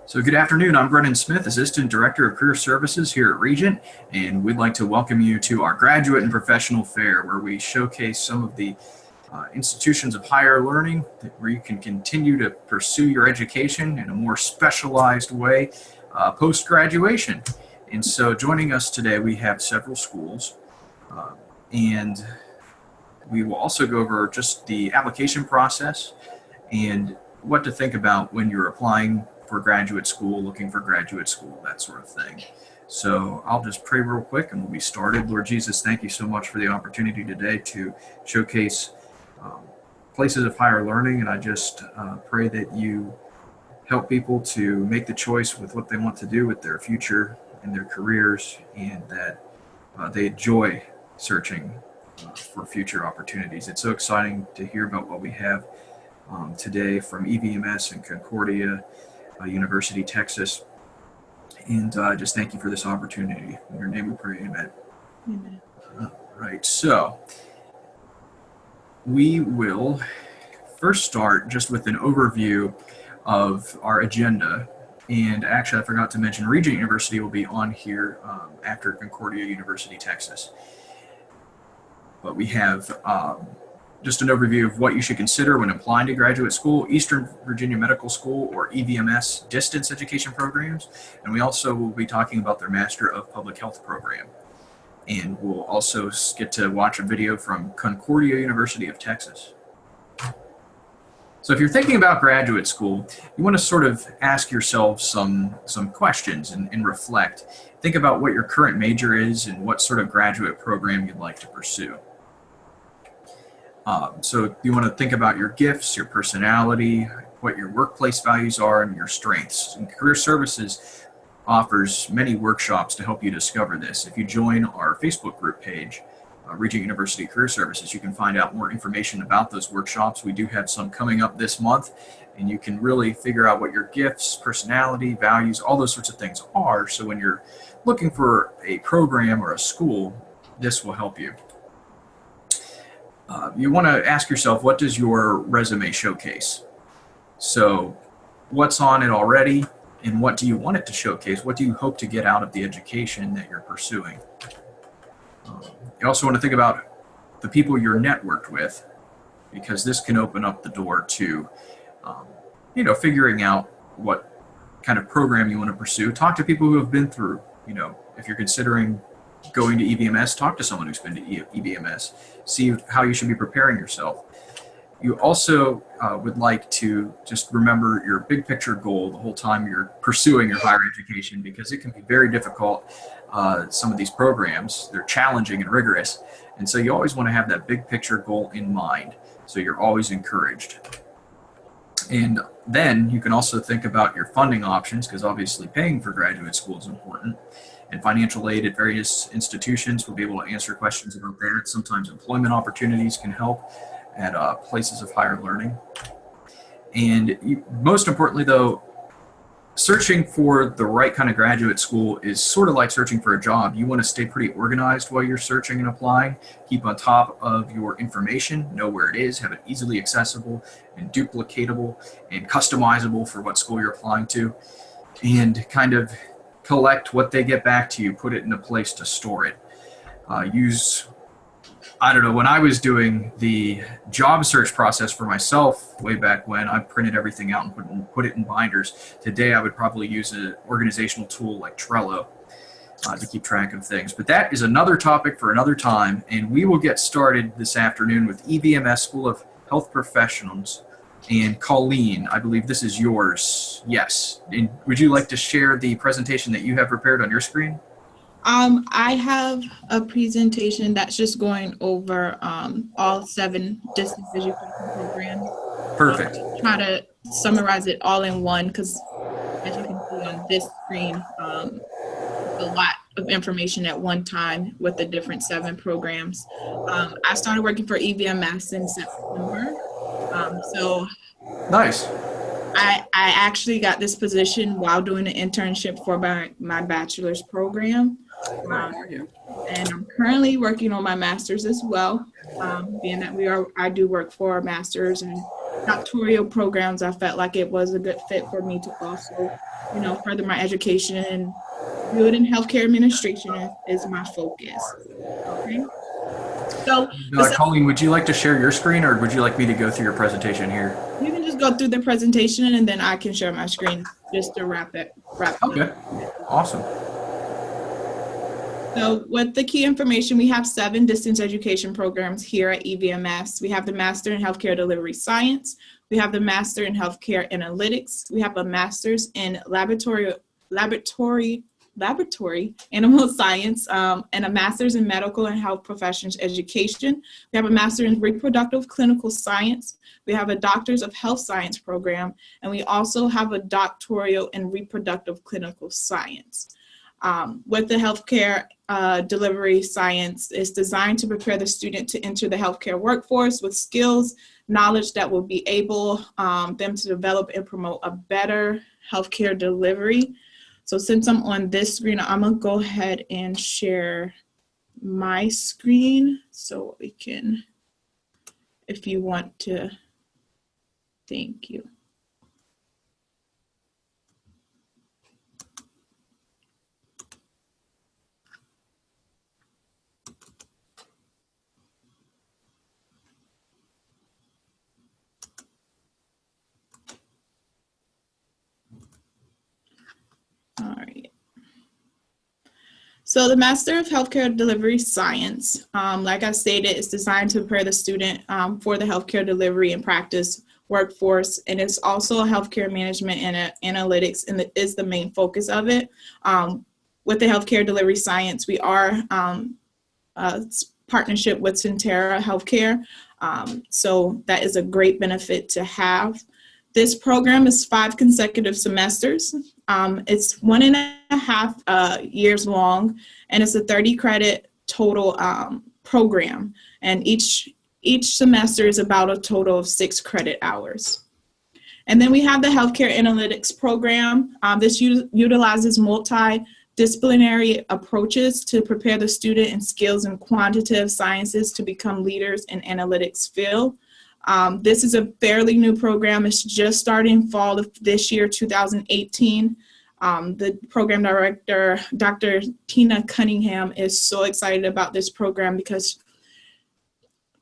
So good afternoon, I'm Brennan Smith, Assistant Director of Career Services here at Regent, and we'd like to welcome you to our Graduate and Professional Fair, where we showcase some of the institutions of higher learning where you can continue to pursue your education in a more specialized way post-graduation. And so joining us today, we have several schools, and we will also go over just the application process and what to think about when you're applying for graduate school, looking for graduate school, that sort of thing. So I'll just pray real quick and we'll be started. Lord Jesus, thank you so much for the opportunity today to showcase places of higher learning. And I just pray that you help people to make the choice with what they want to do with their future and their careers, and that they enjoy searching for future opportunities. It's so exciting to hear about what we have today from EVMS and Concordia, University, Texas. And just thank you for this opportunity. In your name we pray, amen. Amen. Right, so we will first start just with an overview of our agenda. And actually, I forgot to mention, Regent University will be on here after Concordia, University, Texas. But we have just an overview of what you should consider when applying to graduate school, Eastern Virginia Medical School or EVMS distance education programs. And we also will be talking about their Master of Public Health program. And we'll also get to watch a video from Concordia, University of Texas. So if you're thinking about graduate school, you want to sort of ask yourself some questions and reflect. Think about what your current major is and what sort of graduate program you'd like to pursue. So you want to think about your gifts, your personality, what your workplace values are, and your strengths. And Career Services offers many workshops to help you discover this. If you join our Facebook group page, Regent University Career Services, you can find out more information about those workshops. We do have some coming up this month, and you can really figure out what your gifts, personality, values, all those sorts of things are. So when you're looking for a program or a school, this will help you. You want to ask yourself, what does your resume showcase? So what's on it already, and what do you want it to showcase? What do you hope to get out of the education that you're pursuing? You also want to think about the people you're networked with, because this can open up the door to, figuring out what kind of program you want to pursue. Talk to people who have been through, if you're considering going to EVMS, talk to someone who's been to EVMS. See how you should be preparing yourself. You also would like to just remember your big picture goal the whole time you're pursuing your higher education, because it can be very difficult. Some of these programs, they're challenging and rigorous. And so you always want to have that big picture goal in mind. So you're always encouraged. And then you can also think about your funding options, because obviously paying for graduate school is important. And financial aid at various institutions will be able to answer questions about that. Sometimes employment opportunities can help at places of higher learning. And most importantly, though, searching for the right kind of graduate school is sort of like searching for a job. You want to stay pretty organized while you're searching and applying. Keep on top of your information, know where it is, have it easily accessible and duplicatable and customizable for what school you're applying to, and kind of collect what they get back to you, put it in a place to store it. When I was doing the job search process for myself way back when, I printed everything out and put it in binders. Today, I would probably use an organizational tool like Trello to keep track of things. But that is another topic for another time, and we will get started this afternoon with EVMS School of Health Professionals. And Colleen, I believe this is yours. Yes. And would you like to share the presentation that you have prepared on your screen? I have a presentation that's just going over all 7 distance education programs. Perfect. Try to summarize it all in one, because as you can see on this screen, a lot of information at one time with the different 7 programs. I started working for EVMS in September. Nice. I actually got this position while doing an internship for my bachelor's program. And I'm currently working on my master's as well. Being that I do work for a master's and doctoral programs, I felt like it was a good fit for me to also further my education and building healthcare administration is my focus. Okay. So, Colleen, would you like to share your screen, or would you like me to go through your presentation here? You can just go through the presentation, and then I can share my screen just to wrap it up. Okay, awesome. So with the key information, we have 7 distance education programs here at EVMS. We have the Master in Healthcare Delivery Science. We have the Master in Healthcare Analytics. We have a Master's in Laboratory Animal Science, and a Master's in Medical and Health Professions Education. We have a Master in Reproductive Clinical Science. We have a Doctors of Health Science program, and we also have a Doctoral in Reproductive Clinical Science. With the healthcare delivery science, it's designed to prepare the student to enter the healthcare workforce with skills, knowledge that will be able them to develop and promote a better healthcare delivery. So since I'm on this screen, I'm gonna go ahead and share my screen so we can, if you want to, thank you. All right. So the Master of Healthcare Delivery Science, like I stated, is designed to prepare the student for the healthcare delivery and practice workforce, and it's also a healthcare management and analytics, and is the main focus of it. With the Healthcare Delivery Science, we are a partnership with Centera Healthcare, so that is a great benefit to have. This program is 5 consecutive semesters. It's 1.5 years long, and it's a 30 credit total program. And each semester is about a total of 6 credit hours. And then we have the Healthcare Analytics program. This utilizes multidisciplinary approaches to prepare the student in skills in quantitative sciences to become leaders in analytics field. This is a fairly new program. It's just starting fall of this year, 2018. The program director, Dr. Tina Cunningham, is so excited about this program because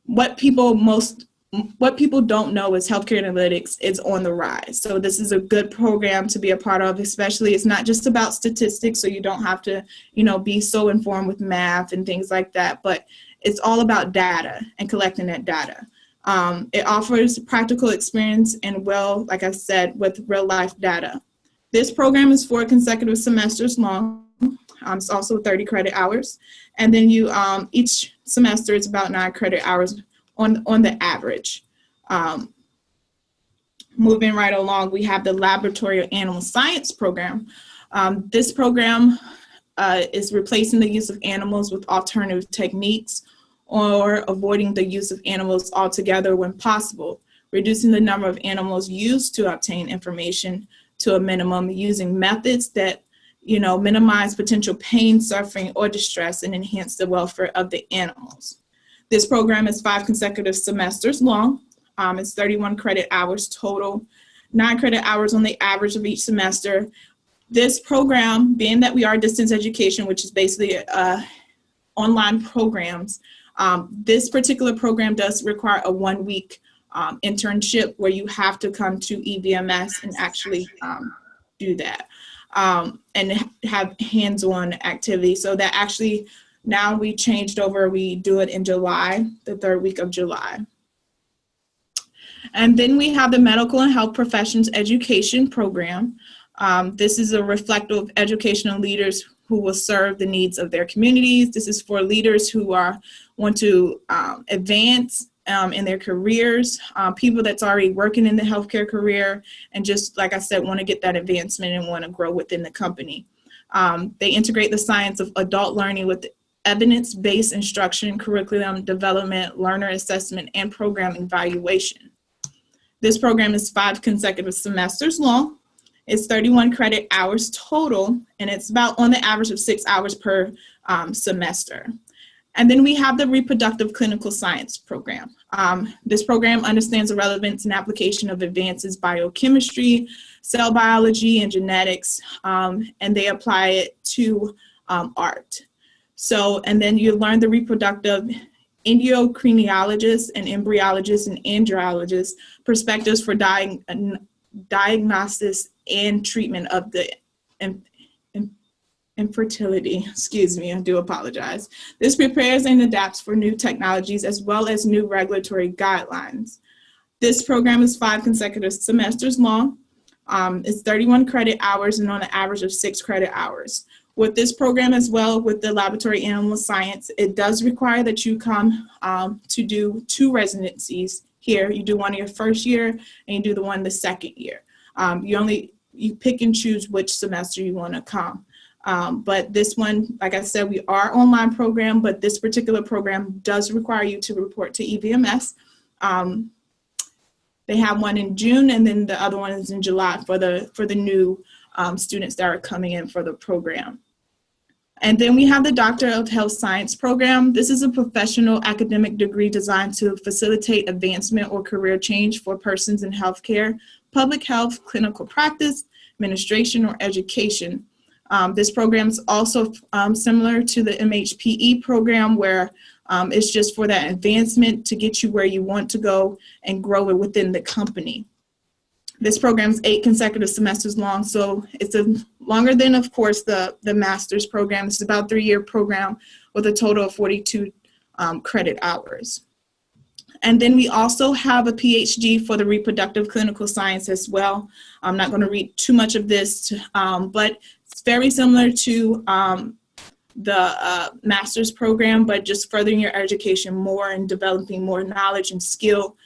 what people don't know is healthcare analytics is on the rise. So this is a good program to be a part of, especially it's not just about statistics, so you don't have to, be so informed with math and things like that, but it's all about data and collecting that data. It offers practical experience and like I said, with real life data. This program is 4 consecutive semesters long. It's also 30 credit hours. And then each semester is about 9 credit hours on the average. Moving right along, we have the Laboratory Animal Science program. This program is replacing the use of animals with alternative techniques, or avoiding the use of animals altogether when possible, reducing the number of animals used to obtain information to a minimum, using methods that minimize potential pain, suffering, or distress, and enhance the welfare of the animals. This program is 5 consecutive semesters long. It's 31 credit hours total, 9 credit hours on the average of each semester. This program, being that we are distance education, which is basically online programs, this particular program does require a 1-week internship where you have to come to EVMS and actually do that and have hands-on activity. So that actually, now we changed over, we do it in July, the 3rd week of July. And then we have the Medical and Health Professions Education program. This is a reflective of educational leaders who will serve the needs of their communities. This is for leaders who want to advance in their careers, people that's already working in the healthcare career, and just, like I said, want to get that advancement and want to grow within the company. They integrate the science of adult learning with evidence-based instruction, curriculum development, learner assessment, and program evaluation. This program is 5 consecutive semesters long. It's 31 credit hours total, and it's about on the average of 6 hours per semester. And then we have the reproductive clinical science program. This program understands the relevance and application of advances biochemistry, cell biology, and genetics, and they apply it to art. So, and then you learn the reproductive endocrinologist and embryologist and andrologist perspectives for diagnosis and treatment of the infertility. Excuse me, I do apologize. This prepares and adapts for new technologies as well as new regulatory guidelines. This program is 5 consecutive semesters long. It's 31 credit hours and on an average of 6 credit hours. With this program as well, with the laboratory animal science, it does require that you come to do 2 residencies here. You do one your first year and you do the one the second year. You pick and choose which semester you want to come. But this one, like I said, we are online program, but this particular program does require you to report to EVMS. They have one in June, and then the other one is in July for the new students that are coming in for the program. And then we have the Doctor of Health Science program. This is a professional academic degree designed to facilitate advancement or career change for persons in healthcare, public health, clinical practice, administration, or education. This program is also similar to the MHPE program, where it's just for that advancement to get you where you want to go and grow it within the company. This program is 8 consecutive semesters long, so it's longer than, of course, the master's program. It's about a 3-year program with a total of 42 credit hours. And then we also have a PhD for the reproductive clinical science as well. I'm not going to read too much of this, but it's very similar to the master's program, but just furthering your education more and developing more knowledge and skill.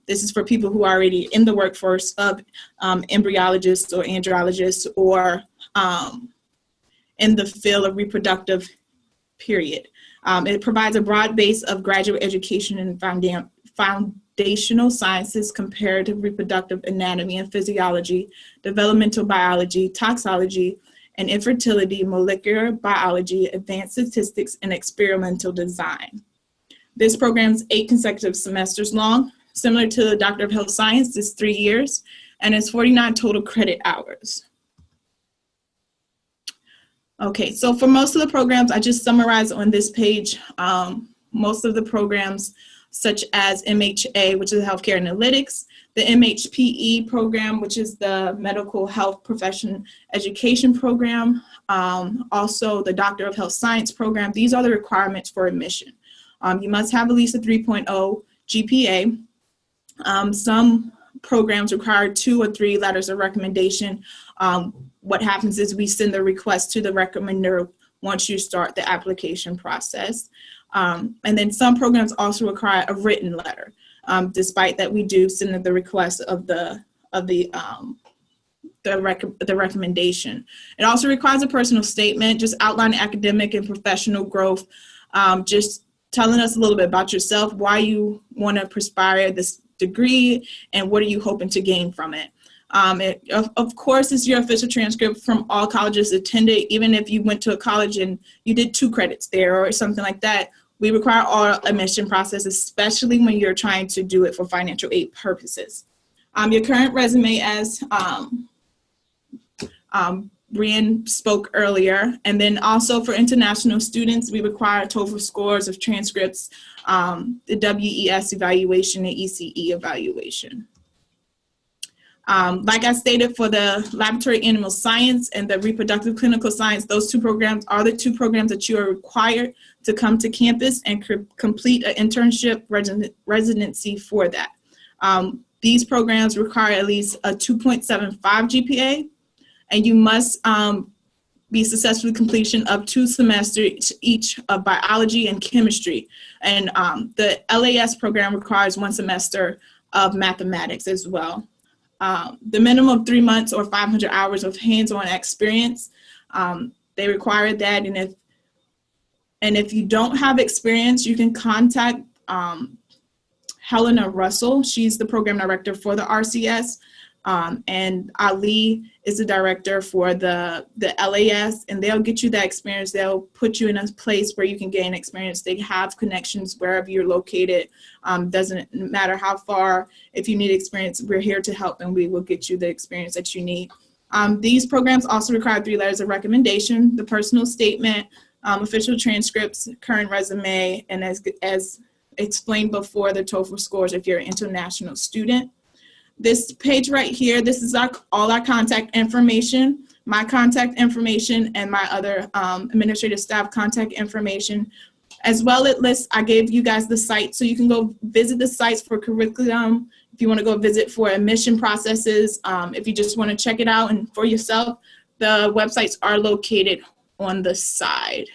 This is for people who are already in the workforce of embryologists or andrologists or in the field of reproductive, period. It provides a broad base of graduate education in foundational sciences, comparative reproductive anatomy and physiology, developmental biology, toxology, and infertility, molecular biology, advanced statistics, and experimental design. This program is 8 consecutive semesters long. Similar to the Doctor of Health Science, it's 3 years, and it's 49 total credit hours. Okay, so for most of the programs, I just summarized on this page, most of the programs such as MHA, which is Healthcare Analytics, the MHPE program, which is the Medical Health Profession Education program, also the Doctor of Health Science program. These are the requirements for admission. You must have at least a 3.0 GPA. Some programs require 2 or 3 letters of recommendation. What happens is we send the request to the recommender once you start the application process. And then some programs also require a written letter, despite that we do send the request of the recommendation. It also requires a personal statement, just outlining academic and professional growth, just telling us a little bit about yourself, why you want to pursue this degree, and what are you hoping to gain from it. Of course, it's your official transcript from all colleges attended. Even if you went to a college and you did 2 credits there or something like that, we require all admission process, especially when you're trying to do it for financial aid purposes. Your current resume, as Brian spoke earlier, and then also for international students, we require TOEFL scores of transcripts, the WES evaluation and ECE evaluation. Like I stated, for the laboratory animal science and the reproductive clinical science, those 2 programs are the 2 programs that you are required to come to campus and complete an internship residency for that. These programs require at least a 2.75 GPA, and you must be successfully completion of 2 semesters each of biology and chemistry. And the LAS program requires 1 semester of mathematics as well. The minimum of 3 months or 500 hours of hands-on experience, they require that. And if you don't have experience, you can contact Helena Russell. She's the program director for the RCS. And Ali is the director for the LAS, and they'll get you that experience. They'll put you in a place where you can gain experience. They have connections wherever you're located. Doesn't matter how far. If you need experience, we're here to help, and we will get you the experience that you need. These programs also require 3 letters of recommendation: the personal statement, official transcripts, current resume, and as explained before, the TOEFL scores if you're an international student. This page right here, this is all our contact information, my contact information, and my other administrative staff contact information. As well, it lists, I gave you guys the site, so you can go visit the sites for curriculum, if you want to go visit for admission processes, if you just want to check it out and for yourself, the websites are located on the side.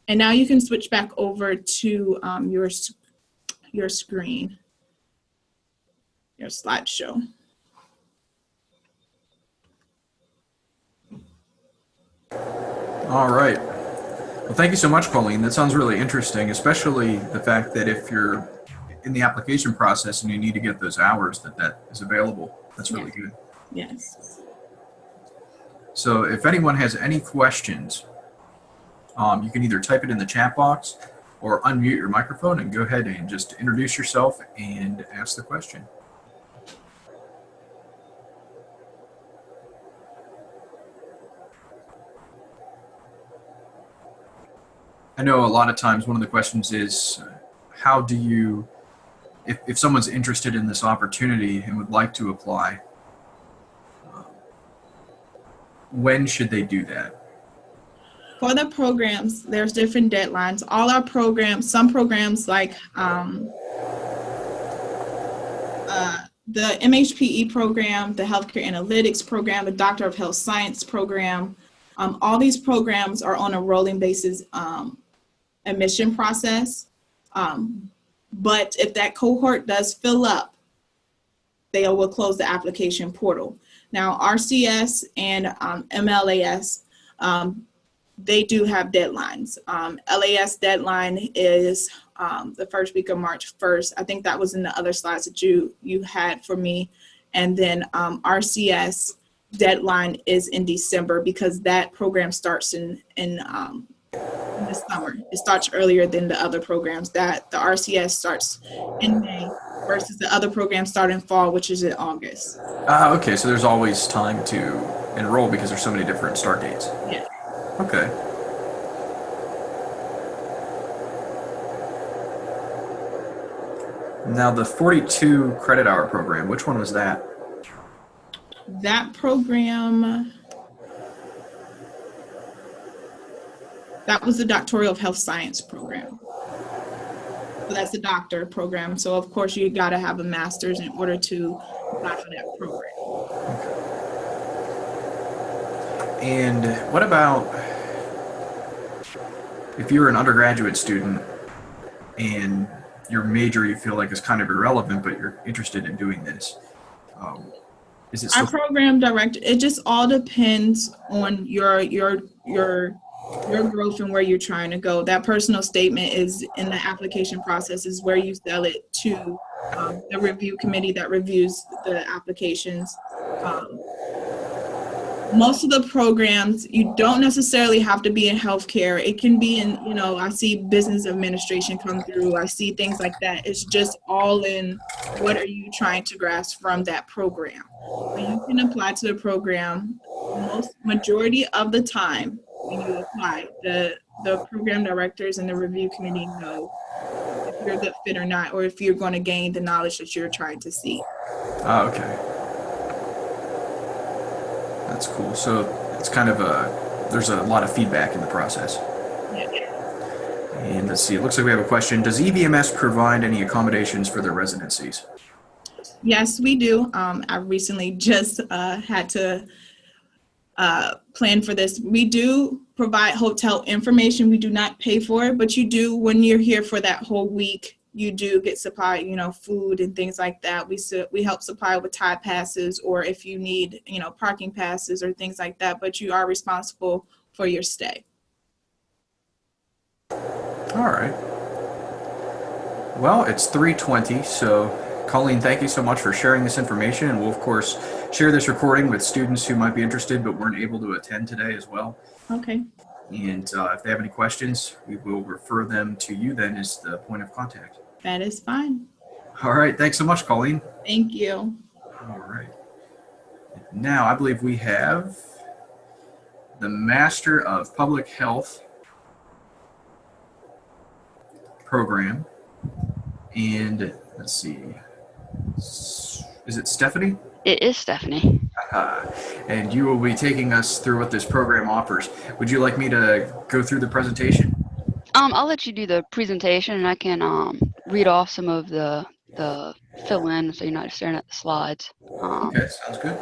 And now you can switch back over to your screen, your slideshow. All right. Well, thank you so much, Pauline. That sounds really interesting, especially the fact that if you're in the application process and you need to get those hours, that is available. That's really good. Yes. So if anyone has any questions, you can either type it in the chat box or unmute your microphone and go ahead and just introduce yourself and ask the question. I know a lot of times one of the questions is, how do you, if someone's interested in this opportunity and would like to apply, when should they do that? For the programs, there's different deadlines. All our programs, some programs like the MHPE program, the Healthcare Analytics program, the Doctor of Health Science program, all these programs are on a rolling basis admission process. But if that cohort does fill up, they will close the application portal. Now, RCS and MLAS, they do have deadlines. LAS deadline is the first week of March 1st. I think that was in the other slides that you had for me. And then RCS deadline is in December, because that program starts in the summer. It starts earlier than the other programs. That the RCS starts in May versus the other programs start in fall, which is in August. Okay, so there's always time to enroll because there's so many different start dates. Yeah. Okay. Now the 42 credit hour program, which one was that? That program, that was the Doctoral of Health Science program. So that's the doctor program. So of course you got to have a master's in order to apply for that program. And what about if you're an undergraduate student and your major you feel like is kind of irrelevant, but you're interested in doing this? Is it Our program director, it just all depends on your growth and where you're trying to go. That personal statement is in the application process, is where you sell it to the review committee that reviews the applications. Most of the programs, you don't necessarily have to be in healthcare. It can be in, I see business administration come through. I see things like that. It's just all in, what are you trying to grasp from that program? So you can apply to the program. Majority of the time when you apply, the program directors and the review committee know if you're a good fit or not, or if you're going to gain the knowledge that you're trying to see. Oh, okay. That's cool. So it's kind of there's a lot of feedback in the process. Yeah. And let's see, it looks like we have a question. Does EVMS provide any accommodations for their residencies? Yes, we do. I recently just had to plan for this. We do provide hotel information. We do not pay for it, but you do, when you're here for that whole week, you do get supplied, food and things like that. We help supply with Tide passes, or if you need, parking passes or things like that, but you are responsible for your stay. All right. Well, it's 3:20, so Colleen, thank you so much for sharing this information, and we'll of course share this recording with students who might be interested but weren't able to attend today as well. Okay, And if they have any questions, we will refer them to you then as the point of contact. that is fine. All right, thanks so much, Colleen. Thank you. All right. Now, I believe we have the Master of Public Health program. And let's see, is it Stephanie? It is Stephanie. And you will be taking us through what this program offers. Would you like me to go through the presentation? I'll let you do the presentation, and I can read off some of the fill in, so you're not just staring at the slides. Okay, sounds good.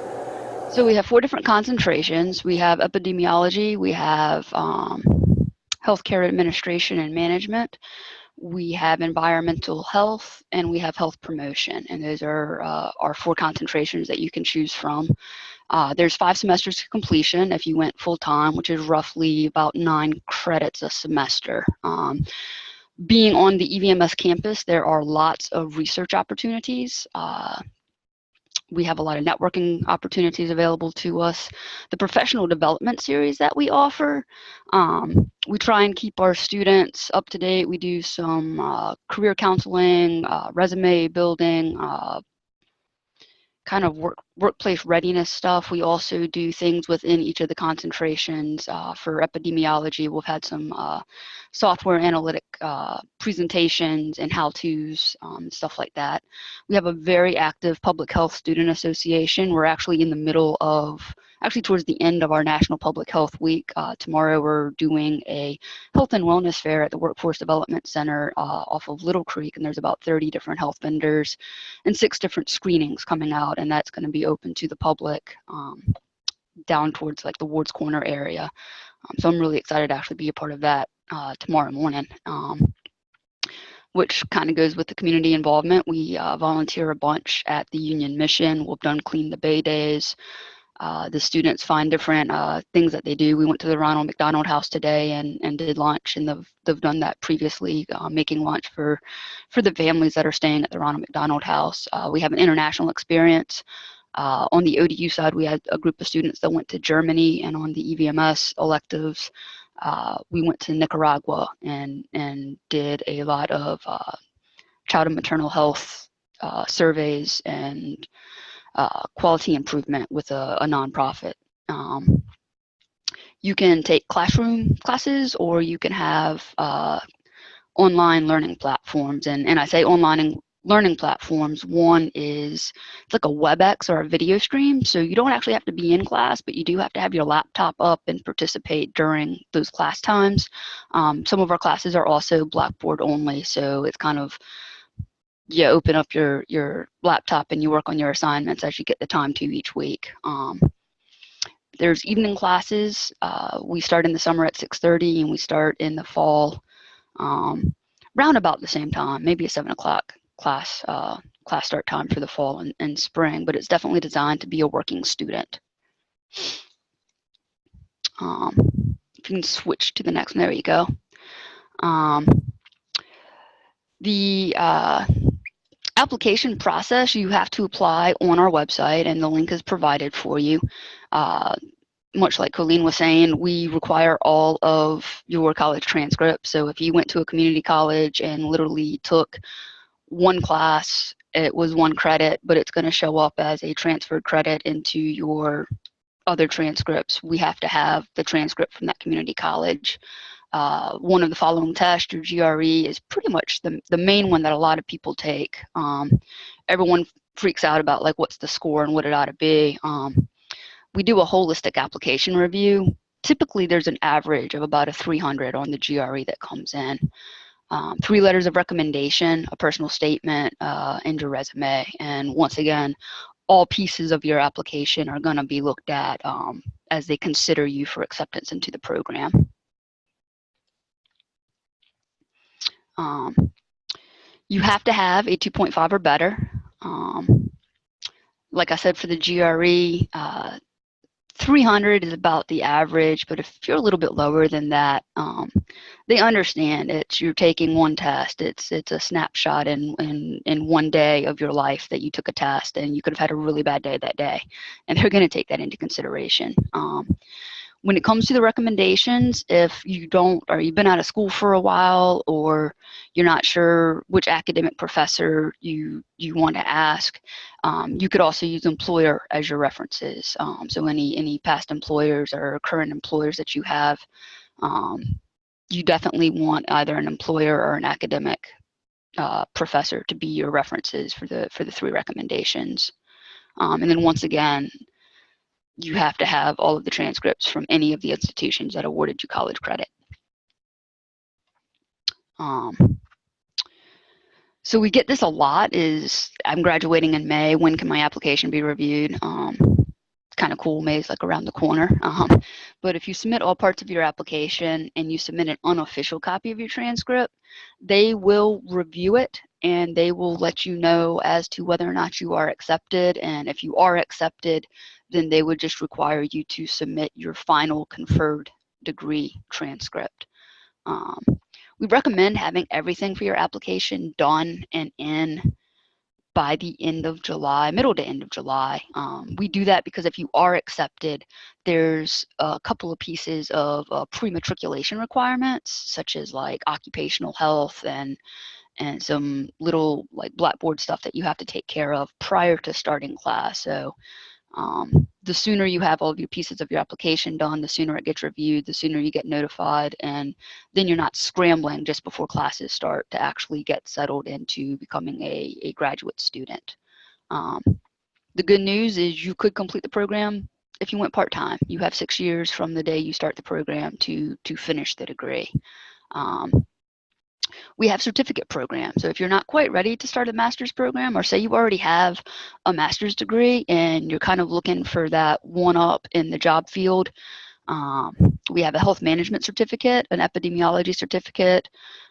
So we have 4 different concentrations. We have epidemiology, we have healthcare administration and management, we have environmental health, and we have health promotion. And those are our 4 concentrations that you can choose from. There's 5 semesters to completion if you went full time, which is roughly about 9 credits a semester. Being on the EVMS campus, there are lots of research opportunities. We have a lot of networking opportunities available to us. The professional development series that we offer, we try and keep our students up to date. We do some career counseling, resume building, kind of workplace readiness stuff. We also do things within each of the concentrations. For epidemiology, we've had some software analytic presentations and how-tos, stuff like that. We have a very active public health student association. We're actually in the middle of, actually towards the end of our National Public Health Week. Tomorrow we're doing a health and wellness fair at the Workforce Development Center off of Little Creek, and there's about 30 different health vendors and 6 different screenings coming out, and that's going to be open to the public down towards like the Ward's Corner area. So I'm really excited to actually be a part of that tomorrow morning, which kind of goes with the community involvement. We volunteer a bunch at the Union Mission. We've done Clean the Bay days. The students find different things that they do. We went to the Ronald McDonald House today and did lunch, and they've done that previously, making lunch for the families that are staying at the Ronald McDonald House. We have an international experience. On the ODU side, we had a group of students that went to Germany, and on the EVMS electives, we went to Nicaragua and did a lot of child and maternal health surveys and quality improvement with a nonprofit. You can take classroom classes, or you can have online learning platforms. And I say online learning platforms. One is, it's like a WebEx or a video stream. So you don't actually have to be in class, but you do have to have your laptop up and participate during those class times. Some of our classes are also Blackboard only. So it's kind of, you open up your laptop and you work on your assignments as you get the time to each week. There's evening classes. We start in the summer at 6:30, and we start in the fall round about the same time, maybe a 7 o'clock class start time for the fall and spring, but it's definitely designed to be a working student. If you can switch to the next one, there you go. The application process, you have to apply on our website, and the link is provided for you. Much like Colleen was saying, we require all of your college transcripts. So if you went to a community college and literally took one class, it was 1 credit, but it's going to show up as a transferred credit into your other transcripts. We have to have the transcript from that community college. One of the following tests, your GRE, is pretty much the main one that a lot of people take. Everyone freaks out about like what's the score and what it ought to be. We do a holistic application review. Typically, there's an average of about a 300 on the GRE that comes in. 3 letters of recommendation, a personal statement, and your resume. And once again, all pieces of your application are going to be looked at as they consider you for acceptance into the program. You have to have a 2.5 or better. Like I said, for the GRE, 300 is about the average, but if you're a little bit lower than that, they understand you're taking one test. It's a snapshot in one day of your life that you took a test, and you could have had a really bad day that day, and they're going to take that into consideration. When it comes to the recommendations, if you don't, or you've been out of school for a while, or you're not sure which academic professor you want to ask, you could also use employer as your references. So any past employers or current employers that you have, you definitely want either an employer or an academic professor to be your references for the 3 recommendations. And then once again, you have to have all of the transcripts from any of the institutions that awarded you college credit. So we get this a lot is, I'm graduating in May, when can my application be reviewed? It's kind of cool, May's like around the corner. But if you submit all parts of your application and you submit an unofficial copy of your transcript, they will review it and they will let you know as to whether or not you are accepted. And if you are accepted, then they would just require you to submit your final conferred degree transcript. We recommend having everything for your application done and in by the end of July, middle to end of July. We do that because if you are accepted, there's a couple of pieces of pre-matriculation requirements, such as like occupational health and some little like Blackboard stuff that you have to take care of prior to starting class. So the sooner you have all of your pieces of your application done, the sooner it gets reviewed, the sooner you get notified, and then you're not scrambling just before classes start to actually get settled into becoming a graduate student. The good news is you could complete the program if you went part-time. You have 6 years from the day you start the program to finish the degree. We have certificate programs. So if you're not quite ready to start a master's program, or say you already have a master's degree and you're kind of looking for that one-up in the job field, we have a health management certificate, an epidemiology certificate,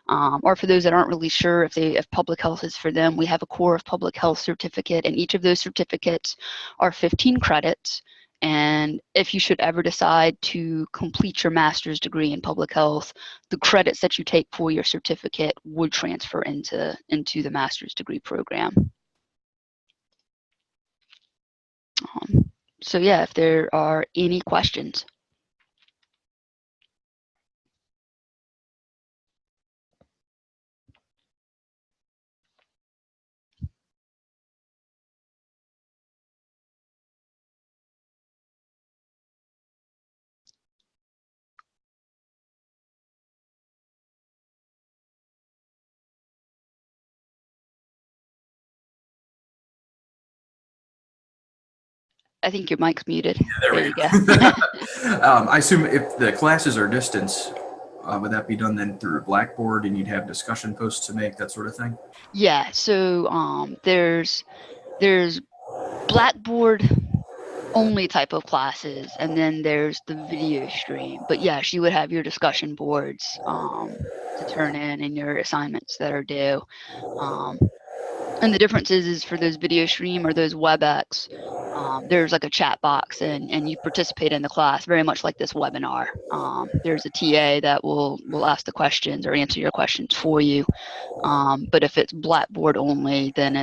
or for those that aren't really sure if public health is for them, we have a core of public health certificate, and each of those certificates are 15 credits. And if you should ever decide to complete your master's degree in public health, the credits that you take for your certificate would transfer into the master's degree program. So yeah, if there are any questions. I think your mic's muted. Yeah, there you go. I assume if the classes are distance, would that be done then through Blackboard and you'd have discussion posts to make, that sort of thing? Yeah, so there's Blackboard only type of classes, and then there's the video stream. But yes, you would have your discussion boards to turn in and your assignments that are due. And the difference is for those video stream or those WebEx, there's like a chat box and you participate in the class very much like this webinar. There's a TA that will ask the questions or answer your questions for you. But if it's Blackboard only, then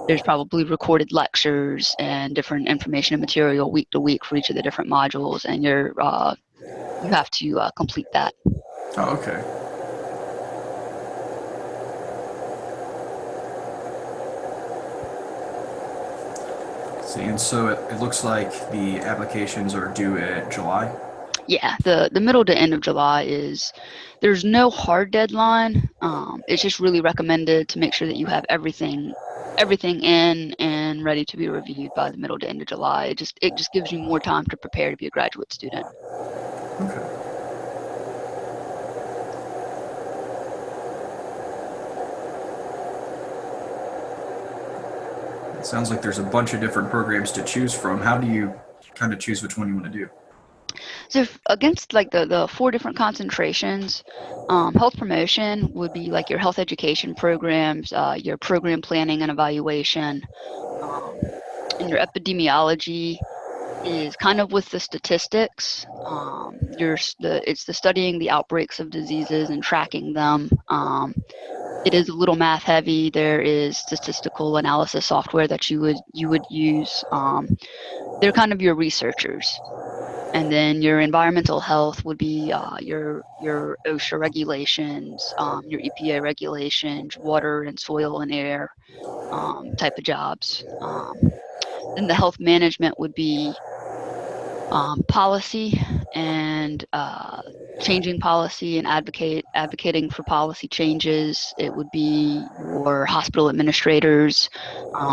there's probably recorded lectures and different information and material week to week for each of the different modules, and you have to complete that. Oh, okay. See, and so it looks like the applications are due at July? Yeah, the middle to end of July there's no hard deadline. It's just really recommended to make sure that you have everything in and ready to be reviewed by the middle to end of July. It just gives you more time to prepare to be a graduate student. Okay. It sounds like there's a bunch of different programs to choose from. How do you kind of choose which one you want to do? So against like the 4 different concentrations, health promotion would be like your health education programs, your program planning and evaluation, and your epidemiology is kind of with the statistics. It's the studying the outbreaks of diseases and tracking them. It is a little math heavy. There is statistical analysis software that you would use. They're kind of your researchers. And then your environmental health would be your OSHA regulations, your EPA regulations, water and soil and air type of jobs. Then the health management would be policy and changing policy and advocating for policy changes. It would be your hospital administrators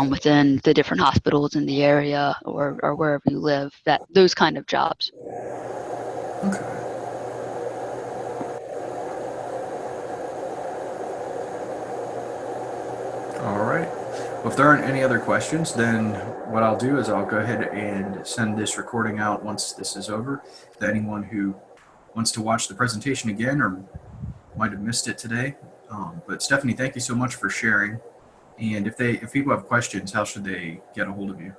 within the different hospitals in the area or wherever you live, those kind of jobs. Okay. All right. Well, if there aren't any other questions, then what I'll do is I'll go ahead and send this recording out once this is over to anyone who wants to watch the presentation again or might have missed it today. But Stephanie, thank you so much for sharing. And if people have questions, how should they get a hold of you?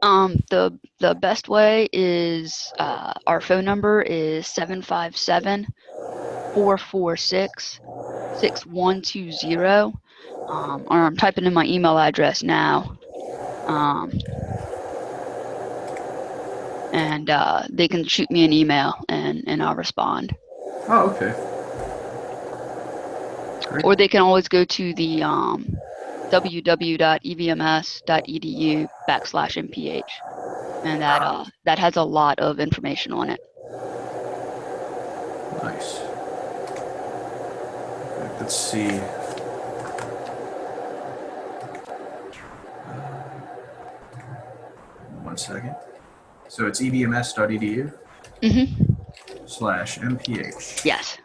The best way is our phone number is 757-446-6120. Or I'm typing in my email address now. And they can shoot me an email and I'll respond. Oh, okay. Great. Or they can always go to the www.evms.edu/MPH, and that has a lot of information on it. Nice. Okay, let's see. One second. So it's evms.edu /MPH. Yes.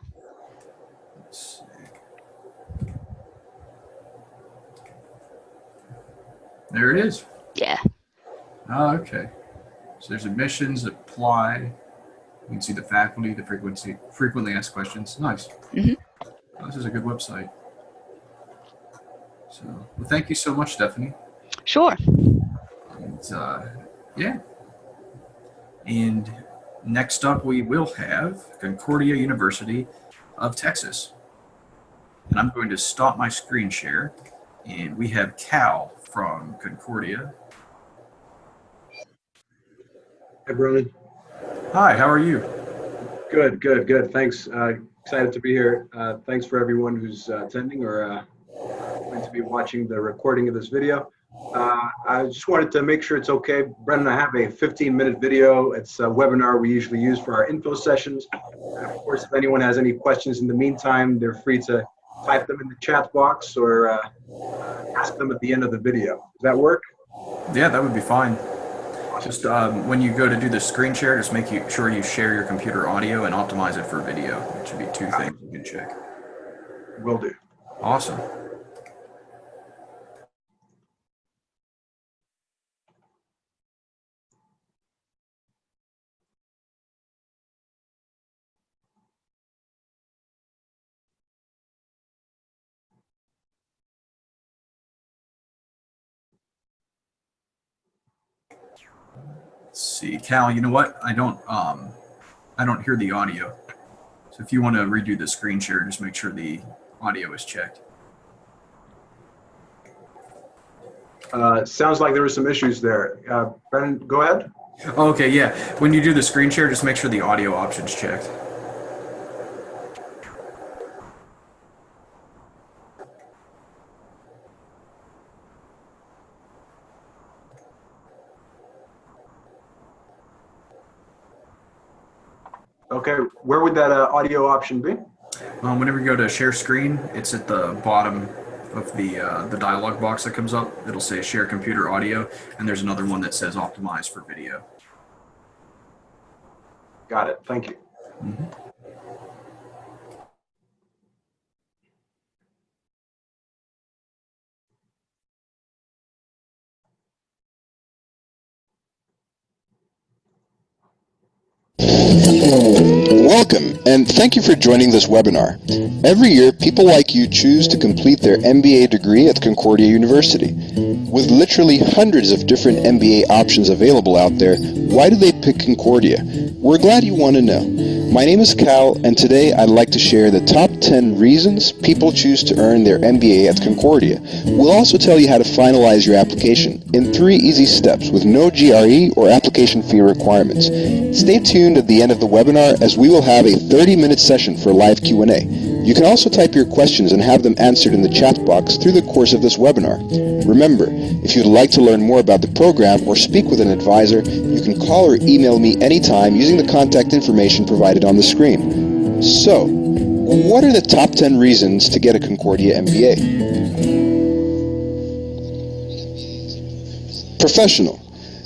Let's see. There it is. Yeah. Oh, okay. So there's admissions, apply. You can see the faculty, the frequently asked questions. Nice. Oh, this is a good website. So, well, thank you so much, Stephanie. Sure. And, yeah. And next up, we will have Concordia University of Texas. And I'm going to stop my screen share. And we have Cal from Concordia. Hi, Brian. Hi, how are you? Good. Thanks. Excited to be here. Thanks for everyone who's attending or going to be watching the recording of this video. I just wanted to make sure it's okay. Brendan, I have a 15-minute video. It's a webinar we usually use for our info sessions. And of course, if anyone has any questions in the meantime, they're free to type them in the chat box or ask them at the end of the video. Does that work? Yeah, that would be fine. Just when you go to do the screen share, just make sure you share your computer audio and optimize it for video. It should be two things you can check. Will do. Awesome. Let's see, Cal, you know what? I don't hear the audio. So if you want to redo the screen share, just make sure the audio is checked. Sounds like there were some issues there. Brendan, go ahead. Oh, okay, yeah. When you do the screen share, just make sure the audio option's checked. Okay, where would that audio option be? Whenever you go to share screen, it's at the bottom of the dialog box that comes up. It'll say share computer audio, and there's another one that says optimize for video. Got it. Thank you. Welcome, and thank you for joining this webinar. Every year, people like you choose to complete their MBA degree at Concordia University. With literally hundreds of different MBA options available out there, why do they pick Concordia? We're glad you want to know. My name is Cal, and today I'd like to share the top 10 reasons people choose to earn their MBA at Concordia. We'll also tell you how to finalize your application in 3 easy steps with no GRE or application fee requirements. Stay tuned at the end of the webinar as we will have a 30-minute session for live Q&A. You can also type your questions and have them answered in the chat box through the course of this webinar. Remember, if you'd like to learn more about the program or speak with an advisor, you can call or email me anytime using the contact information provided on the screen. So, what are the top 10 reasons to get a Concordia MBA? Professional.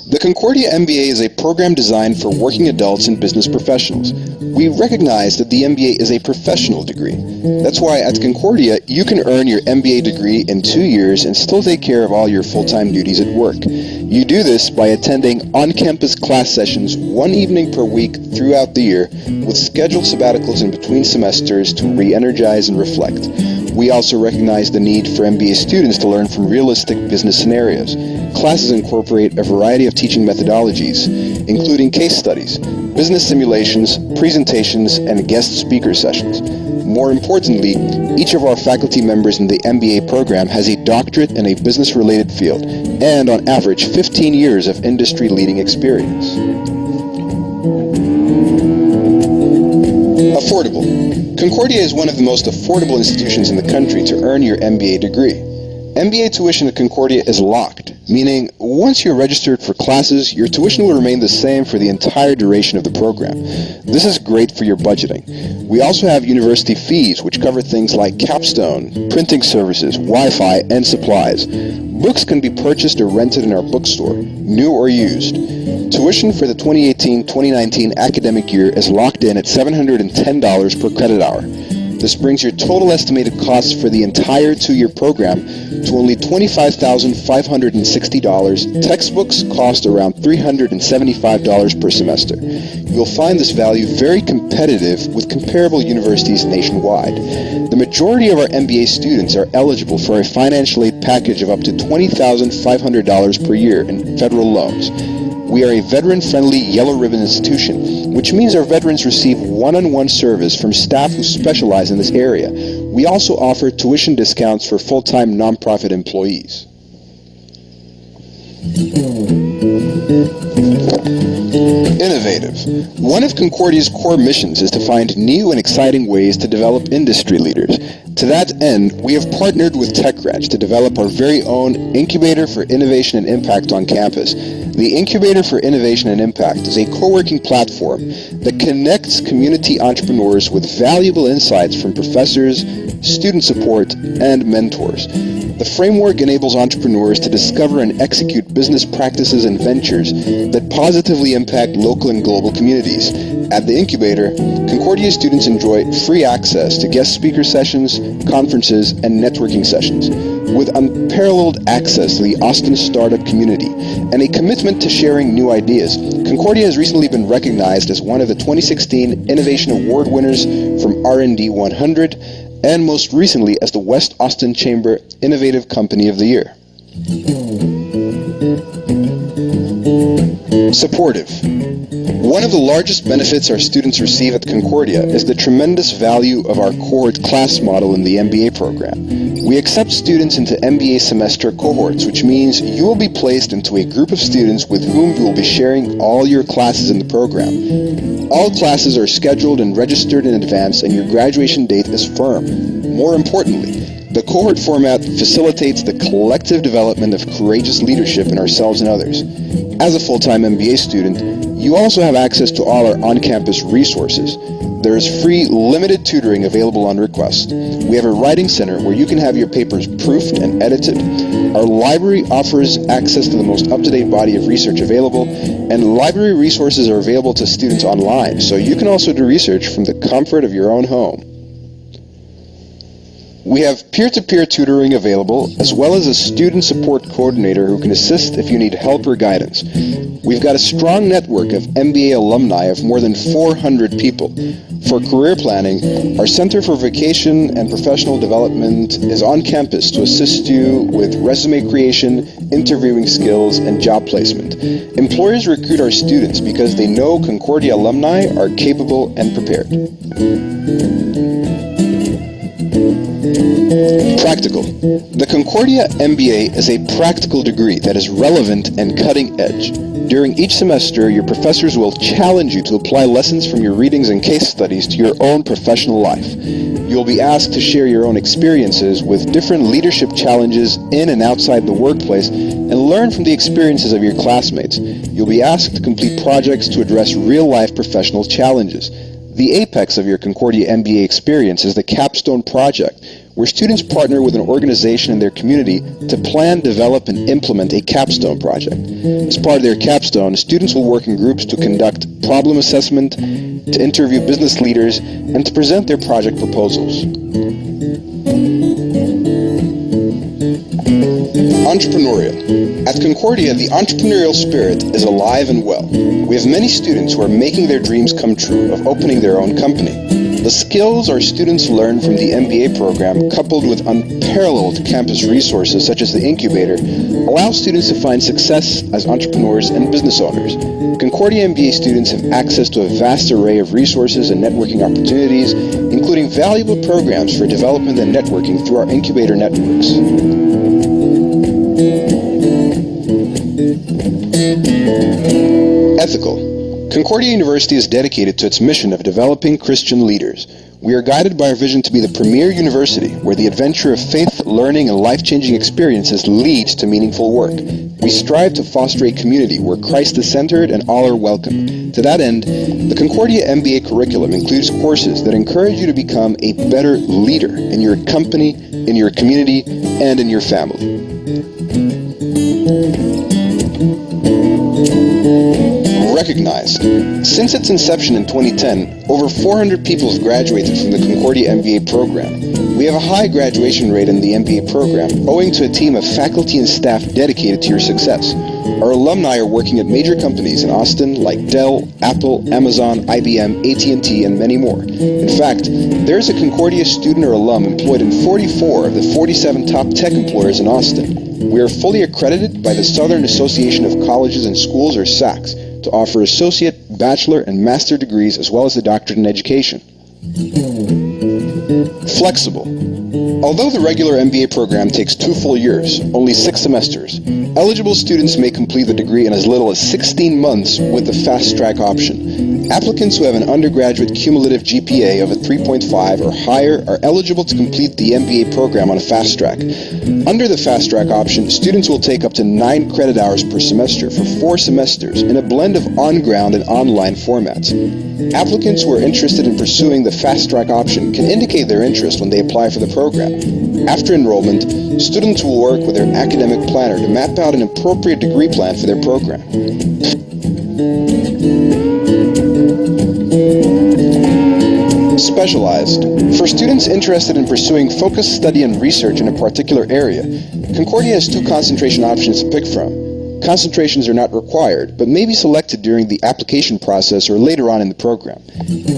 The Concordia MBA is a program designed for working adults and business professionals. We recognize that the MBA is a professional degree. That's why at Concordia, you can earn your MBA degree in 2 years and still take care of all your full-time duties at work. You do this by attending on-campus class sessions 1 evening per week throughout the year, with scheduled sabbaticals in between semesters to re-energize and reflect. We also recognize the need for MBA students to learn from realistic business scenarios. Classes incorporate a variety of teaching methodologies, including case studies, business simulations, presentations, and guest speaker sessions. More importantly, each of our faculty members in the MBA program has a doctorate in a business-related field, and on average 15 years of industry-leading experience. Affordable. Concordia is one of the most affordable institutions in the country to earn your MBA degree. MBA tuition at Concordia is locked, meaning once you're registered for classes, your tuition will remain the same for the entire duration of the program. This is great for your budgeting. We also have university fees, which cover things like capstone, printing services, Wi-Fi, and supplies. Books can be purchased or rented in our bookstore, new or used. Tuition for the 2018-2019 academic year is locked in at $710 per credit hour. This brings your total estimated costs for the entire 2-year program to only $25,560. Textbooks cost around $375 per semester. You'll find this value very competitive with comparable universities nationwide. The majority of our MBA students are eligible for a financial aid package of up to $20,500 per year in federal loans. We are a veteran-friendly yellow ribbon institution, which means our veterans receive one-on-one service from staff who specialize in this area. We also offer tuition discounts for full-time nonprofit employees. Innovative. One of Concordia's core missions is to find new and exciting ways to develop industry leaders. To that end, we have partnered with TechReg to develop our very own Incubator for Innovation and Impact on campus. The Incubator for Innovation and Impact is a co-working platform that connects community entrepreneurs with valuable insights from professors, student support, and mentors. The framework enables entrepreneurs to discover and execute business practices and ventures that positively impact local and global communities. At the Incubator, Concordia students enjoy free access to guest speaker sessions, conferences, and networking sessions, with unparalleled access to the Austin startup community and a commitment to sharing new ideas. Concordia has recently been recognized as one of the 2016 Innovation Award winners from R&D 100, and most recently as the West Austin Chamber Innovative Company of the Year. Supportive. One of the largest benefits our students receive at Concordia is the tremendous value of our cohort class model in the MBA program. We accept students into MBA semester cohorts, which means you will be placed into a group of students with whom you will be sharing all your classes in the program. All classes are scheduled and registered in advance, and your graduation date is firm. More importantly, the cohort format facilitates the collective development of courageous leadership in ourselves and others. As a full-time MBA student, you also have access to all our on-campus resources. There is free, limited tutoring available on request. We have a writing center where you can have your papers proofed and edited. Our library offers access to the most up-to-date body of research available, and library resources are available to students online, so you can also do research from the comfort of your own home. We have peer-to-peer tutoring available, as well as a student support coordinator who can assist if you need help or guidance. We've got a strong network of MBA alumni of more than 400 people. For career planning, our Center for Vocation and Professional Development is on campus to assist you with resume creation, interviewing skills, and job placement. Employers recruit our students because they know Concordia alumni are capable and prepared. Practical. The Concordia MBA is a practical degree that is relevant and cutting edge. During each semester, your professors will challenge you to apply lessons from your readings and case studies to your own professional life. You'll be asked to share your own experiences with different leadership challenges in and outside the workplace and learn from the experiences of your classmates. You'll be asked to complete projects to address real-life professional challenges. The apex of your Concordia MBA experience is the Capstone Project, where students partner with an organization in their community to plan, develop, and implement a capstone project. As part of their capstone, students will work in groups to conduct problem assessment, to interview business leaders, and to present their project proposals. Entrepreneurial. At Concordia, the entrepreneurial spirit is alive and well. We have many students who are making their dreams come true of opening their own company. The skills our students learn from the MBA program, coupled with unparalleled campus resources such as the incubator, allow students to find success as entrepreneurs and business owners. Concordia MBA students have access to a vast array of resources and networking opportunities, including valuable programs for development and networking through our incubator networks. Ethical. Concordia University is dedicated to its mission of developing Christian leaders. We are guided by our vision to be the premier university where the adventure of faith, learning, and life-changing experiences leads to meaningful work. We strive to foster a community where Christ is centered and all are welcome. To that end, the Concordia MBA curriculum includes courses that encourage you to become a better leader in your company, in your community, and in your family. Recognized. Since its inception in 2010, over 400 people have graduated from the Concordia MBA program. We have a high graduation rate in the MBA program, owing to a team of faculty and staff dedicated to your success. Our alumni are working at major companies in Austin like Dell, Apple, Amazon, IBM, AT&T, and many more. In fact, there is a Concordia student or alum employed in 44 of the 47 top tech employers in Austin. We are fully accredited by the Southern Association of Colleges and Schools, or SACS, to offer associate, bachelor, and master degrees as well as a doctorate in education. Flexible. Although the regular MBA program takes 2 full years, only 6 semesters, eligible students may complete the degree in as little as 16 months with the fast track option. Applicants who have an undergraduate cumulative GPA of a 3.5 or higher are eligible to complete the MBA program on a fast track. Under the fast track option, students will take up to 9 credit hours per semester for 4 semesters in a blend of on-ground and online formats. Applicants who are interested in pursuing the fast track option can indicate their interest when they apply for the program. After enrollment, students will work with their academic planner to map out an appropriate degree plan for their program. Specialized. For students interested in pursuing focused study and research in a particular area, Concordia has 2 concentration options to pick from. Concentrations are not required, but may be selected during the application process or later on in the program.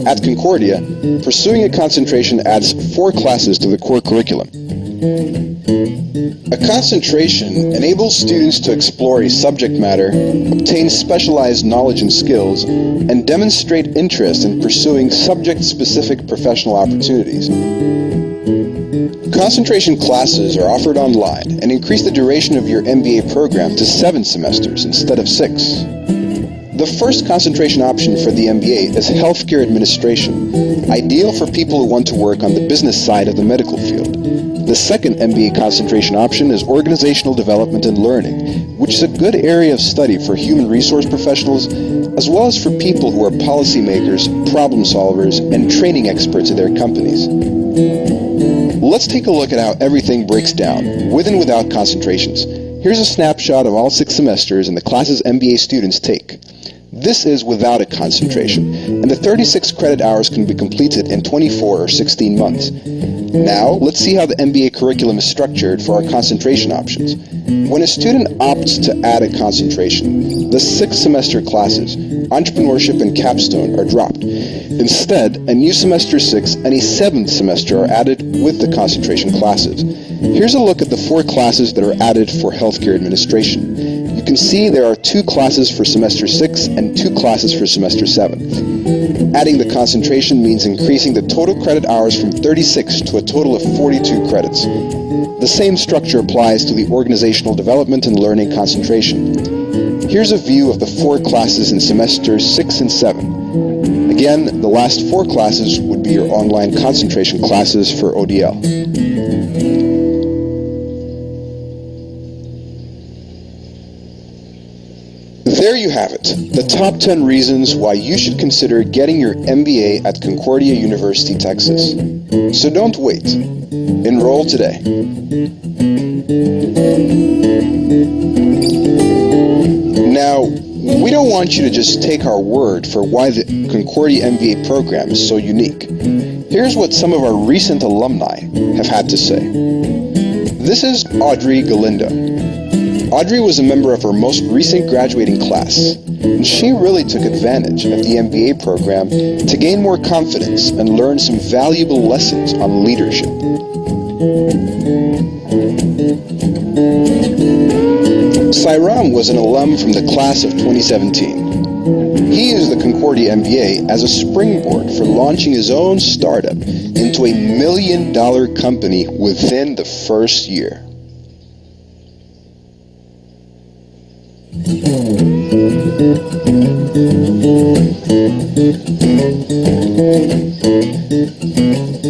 At Concordia, pursuing a concentration adds 4 classes to the core curriculum. A concentration enables students to explore a subject matter, obtain specialized knowledge and skills, and demonstrate interest in pursuing subject-specific professional opportunities. Concentration classes are offered online and increase the duration of your MBA program to 7 semesters instead of 6. The first concentration option for the MBA is Healthcare Administration, ideal for people who want to work on the business side of the medical field. The second MBA concentration option is Organizational Development and Learning, which is a good area of study for human resource professionals, as well as for people who are policymakers, problem solvers, and training experts at their companies. Let's take a look at how everything breaks down, with and without concentrations. Here's a snapshot of all 6 semesters and the classes MBA students take. This is without a concentration, and the 36 credit hours can be completed in 24 or 16 months. Now, let's see how the MBA curriculum is structured for our concentration options. When a student opts to add a concentration, the 6th semester classes, Entrepreneurship and Capstone, are dropped. Instead, a new semester 6 and a 7th semester are added with the concentration classes. Here's a look at the 4 classes that are added for Healthcare Administration. You can see there are 2 classes for semester 6 and 2 classes for semester 7. Adding the concentration means increasing the total credit hours from 36 to a total of 42 credits. The same structure applies to the Organizational Development and Learning concentration. Here's a view of the 4 classes in semesters 6 and 7. Again, the last 4 classes would be your online concentration classes for ODL. There you have it, the top 10 reasons why you should consider getting your MBA at Concordia University, Texas. So don't wait. Enroll today. Now, we don't want you to just take our word for why the Concordia MBA program is so unique. Here's what some of our recent alumni have had to say. This is Audrey Galindo. Audrey was a member of our most recent graduating class, and she really took advantage of the MBA program to gain more confidence and learn some valuable lessons on leadership. Sairam was an alum from the class of 2017. He used the Concordia MBA as a springboard for launching his own startup into a $1 million company within the first year.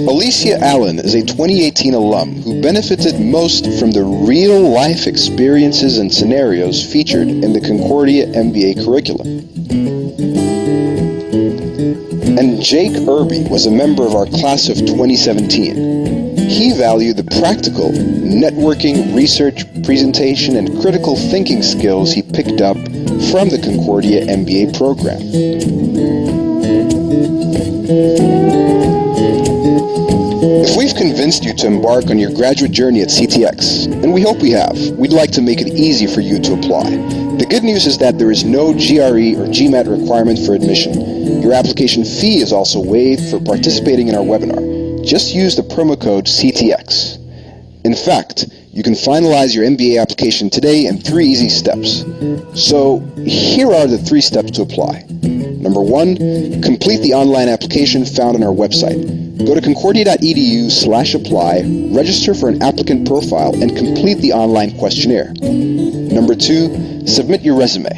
Alicia Allen is a 2018 alum who benefited most from the real-life experiences and scenarios featured in the Concordia MBA curriculum. And Jake Irby was a member of our class of 2017. He valued the practical, networking, research, presentation, and critical thinking skills he picked up from the Concordia MBA program. If we've convinced you to embark on your graduate journey at CTX, and we hope we have, we'd like to make it easy for you to apply. The good news is that there is no GRE or GMAT requirement for admission. Your application fee is also waived for participating in our webinar. Just use the promo code CTX. In fact, you can finalize your MBA application today in 3 easy steps. So here are the 3 steps to apply. Number 1, complete the online application found on our website. Go to concordia.edu/apply, register for an applicant profile, and complete the online questionnaire. Number 2, submit your resume.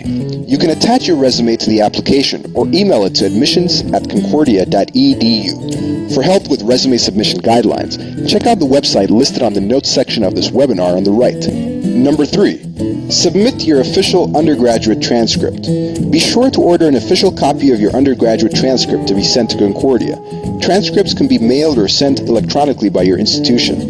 You can attach your resume to the application or email it to admissions@concordia.edu. For help with resume submission guidelines, check out the website listed on the notes section of this webinar on the right. Number 3, submit your official undergraduate transcript. Be sure to order an official copy of your undergraduate transcript to be sent to Concordia. Transcripts can be mailed or sent electronically by your institution.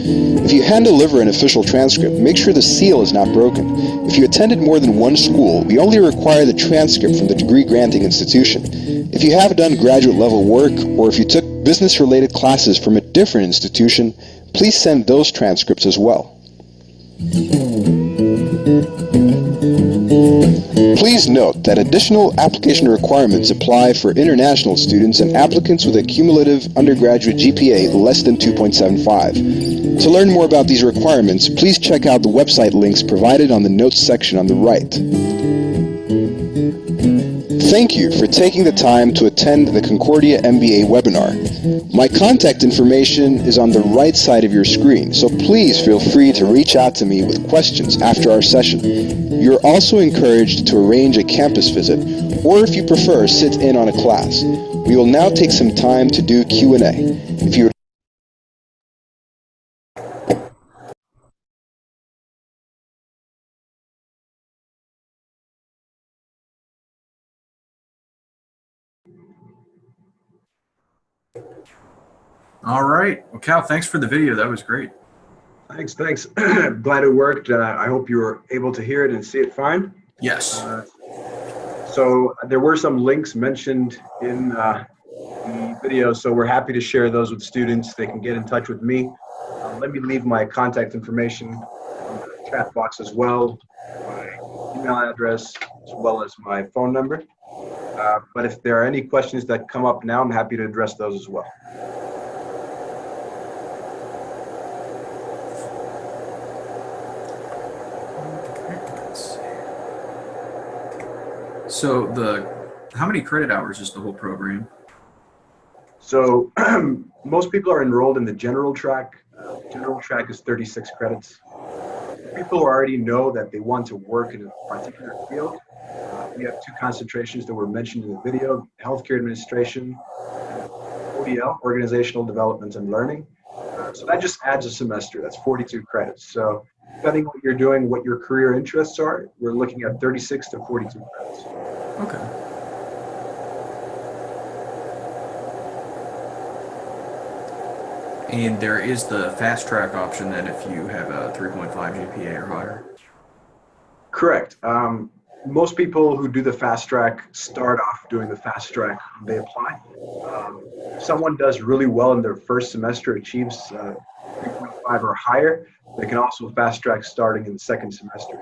If you hand-deliver an official transcript, make sure the seal is not broken. If you attended more than one school, we only require the transcript from the degree-granting institution. If you have done graduate-level work, or if you took business-related classes from a different institution, please send those transcripts as well. Please note that additional application requirements apply for international students and applicants with a cumulative undergraduate GPA less than 2.75. To learn more about these requirements, please check out the website links provided on the notes section on the right. Thank you for taking the time to attend the Concordia MBA webinar. My contact information is on the right side of your screen, so please feel free to reach out to me with questions after our session. You're also encouraged to arrange a campus visit, or if you prefer, sit in on a class. We will now take some time to do Q&A. If you All right. Well, Cal, thanks for the video. That was great. Thanks. Glad it worked. I hope you were able to hear it and see it fine. Yes. So there were some links mentioned in the video, so we're happy to share those with students. They can get in touch with me Let me leave my contact information in the chat box as well, my email address, as well as my phone number. But if there are any questions that come up now, I'm happy to address those as well. So how many credit hours is the whole program? So most people are enrolled in the general track. General track is 36 credits. People already know that they want to work in a particular field. We have two concentrations that were mentioned in the video: healthcare administration, and ODL, organizational development and learning. So that just adds a semester. That's 42 credits. So depending on what you're doing, what your career interests are, we're looking at 36 to 42 credits. Okay. And there is the fast track option then if you have a 3.5 GPA or higher. Correct. Most people who do the fast track start off doing the fast track when they apply. If someone does really well in their first semester, achieves 3.5 or higher, they can also fast track starting in the second semester.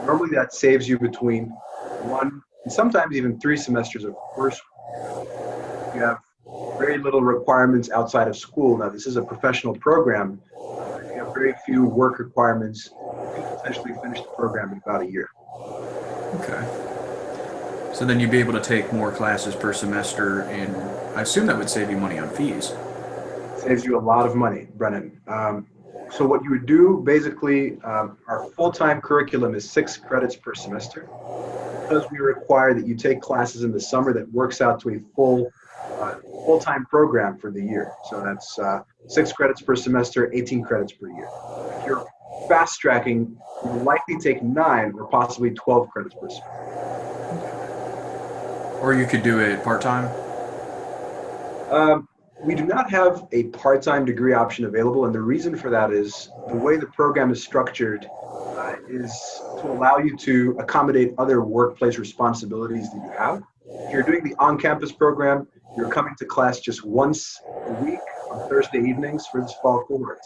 Normally that saves you between 1 and sometimes even 3 semesters of course. You have very little requirements outside of school. Now this is a professional program. You have very few work requirements. You can potentially finish the program in about a year. Okay. So then you'd be able to take more classes per semester, and I assume that would save you money on fees. Saves you a lot of money, Brennan. So what you would do, basically, our full-time curriculum is 6 credits per semester. Because we require that you take classes in the summer, that works out to a full-time program for the year. So that's 6 credits per semester, 18 credits per year. If you're fast tracking, you'll likely take 9 or possibly 12 credits per semester. Or you could do it part-time? We do not have a part-time degree option available, and the reason for that is the way the program is structured is to allow you to accommodate other workplace responsibilities that you have. If you're doing the on-campus program, you're coming to class just once a week on Thursday evenings for this fall cohort.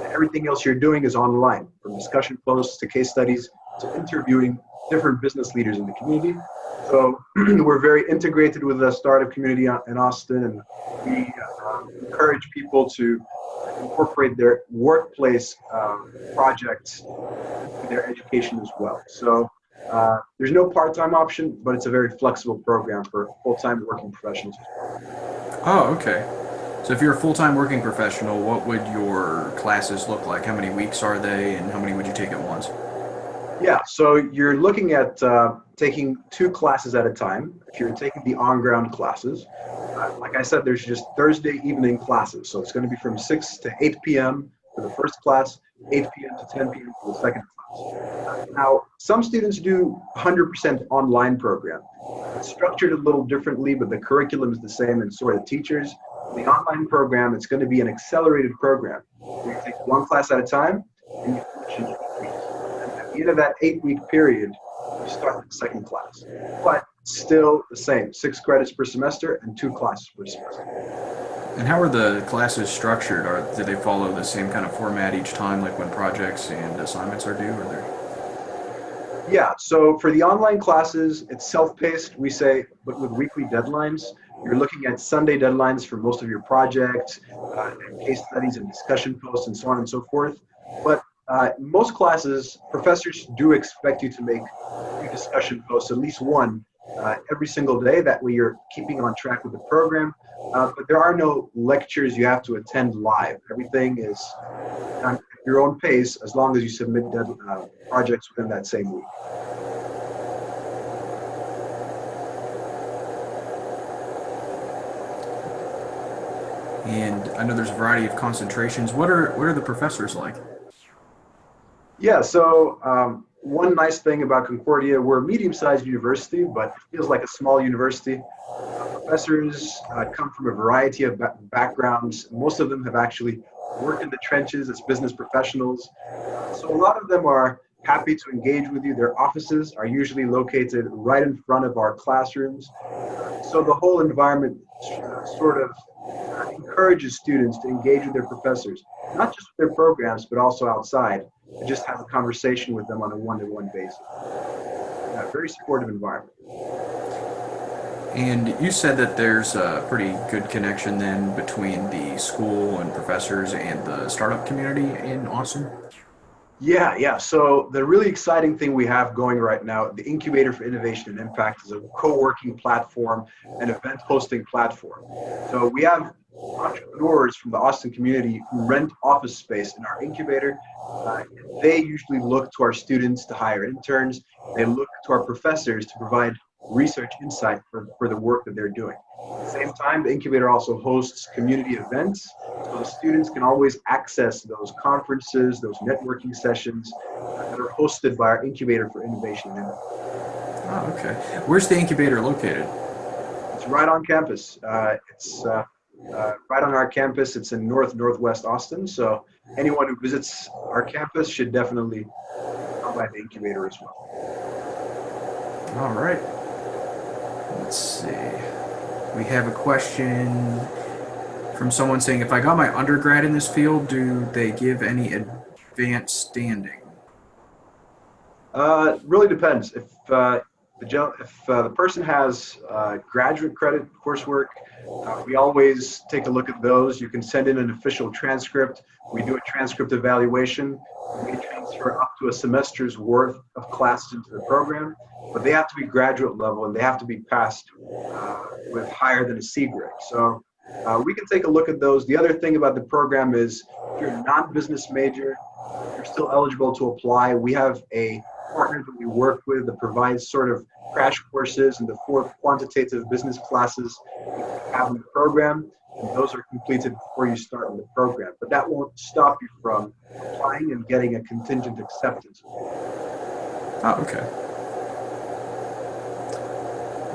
Everything else you're doing is online, from discussion posts to case studies to interviewing different business leaders in the community. So we're very integrated with the startup community in Austin, and we encourage people to incorporate their workplace projects into their education as well. So there's no part-time option, but it's a very flexible program for full-time working professionals as well. Oh, okay. So if you're a full-time working professional, what would your classes look like? How many weeks are they, and how many would you take at once? Yeah, so you're looking at taking 2 classes at a time. If you're taking the on-ground classes, like I said, there's just Thursday evening classes. So it's going to be from 6 to 8 p.m. for the first class, 8 p.m. to 10 p.m. for the second class. Now, some students do 100% online program. It's structured a little differently, but the curriculum is the same, and so are the teachers. The online program, it's going to be an accelerated program. You take 1 class at a time, and you finish in 8 weeks. At the end of that 8-week period, you start the second class. But still the same, 6 credits per semester and 2 classes per semester. And how are the classes structured? Do they follow the same kind of format each time, like when projects and assignments are due? Yeah, so for the online classes, it's self-paced, we say, but with weekly deadlines. You're looking at Sunday deadlines for most of your projects, and case studies and discussion posts and so on and so forth. But most classes, professors do expect you to make a discussion posts, at least one, every single day. That way you're keeping on track with the program. But there are no lectures you have to attend live. Everything is on your own pace as long as you submit projects within that same week. And I know there's a variety of concentrations. What are the professors like? Yeah, so one nice thing about Concordia, we're a medium-sized university, but it feels like a small university. Professors come from a variety of backgrounds. Most of them have actually worked in the trenches as business professionals. So a lot of them are happy to engage with you. Their offices are usually located right in front of our classrooms. So the whole environment sort of encourages students to engage with their professors, not just with their programs, but also outside, and just have a conversation with them on a one-to-one basis. A very supportive environment. And you said that there's a pretty good connection then between the school and professors and the startup community in Austin? Yeah. So the really exciting thing we have going right now, the Incubator for Innovation and Impact, is a co-working platform and event hosting platform. So we have entrepreneurs from the Austin community who rent office space in our incubator. They usually look to our students to hire interns. They look to our professors to provide research insight for the work that they're doing. At the same time, the incubator also hosts community events, so the students can always access those conferences, those networking sessions that are hosted by our Incubator for Innovation and Impact. Oh, okay. Where's the incubator located? It's right on campus. It's right on our campus. It's in northwest Austin, so anyone who visits our campus should definitely come by the incubator as well. All right. Let's see. We have a question from someone saying, if I got my undergrad in this field, do they give any advanced standing? Really depends. If the person has graduate credit coursework, we always take a look at those. You can send in an official transcript. We do a transcript evaluation. We transfer up to a semester's worth of classes into the program, but they have to be graduate level and they have to be passed with higher than a C grade. So we can take a look at those. The other thing about the program is if you're a non-business major, you're still eligible to apply. We have a partner that we work with that provides sort of crash courses in the 4 quantitative business classes we have in the program, and those are completed before you start in the program. But that won't stop you from applying and getting a contingent acceptance. Oh, okay.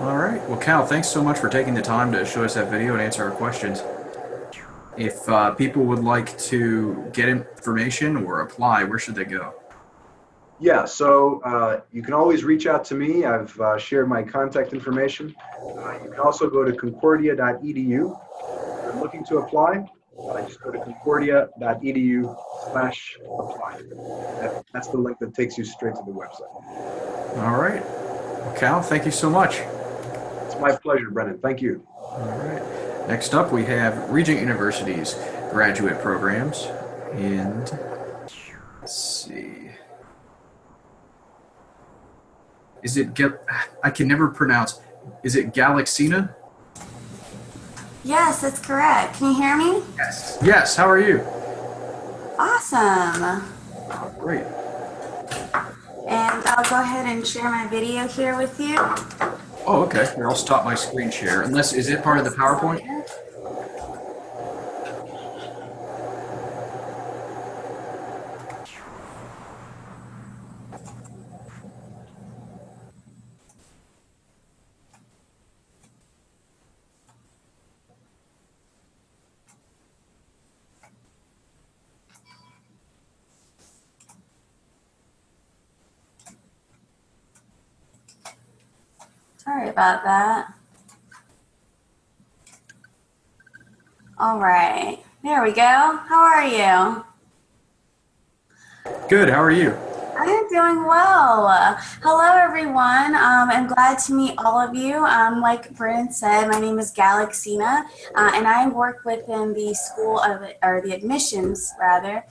All right. Well, Cal, thanks so much for taking the time to show us that video and answer our questions. If people would like to get information or apply, where should they go? Yeah, so you can always reach out to me. I've shared my contact information. You can also go to concordia.edu. If you're looking to apply, just go to concordia.edu/apply. That's the link that takes you straight to the website. All right. Well, Cal, thank you so much. It's my pleasure, Brennan. Thank you. All right. Next up, we have Regent University's graduate programs. And let's see. Is it, I can never pronounce, is it Galaxina? Yes, that's correct. Can you hear me? Yes. Yes, how are you? Awesome. Oh, great. And I'll go ahead and share my video here with you. Oh, okay. Here, I'll stop my screen share. Unless, is it part of the PowerPoint? Sorry about that. All right, there we go. How are you? Good, how are you? I am doing well. Hello, everyone. I'm glad to meet all of you. Like Brennan said, my name is Galaxina, and I work within the School of, or the admissions rather,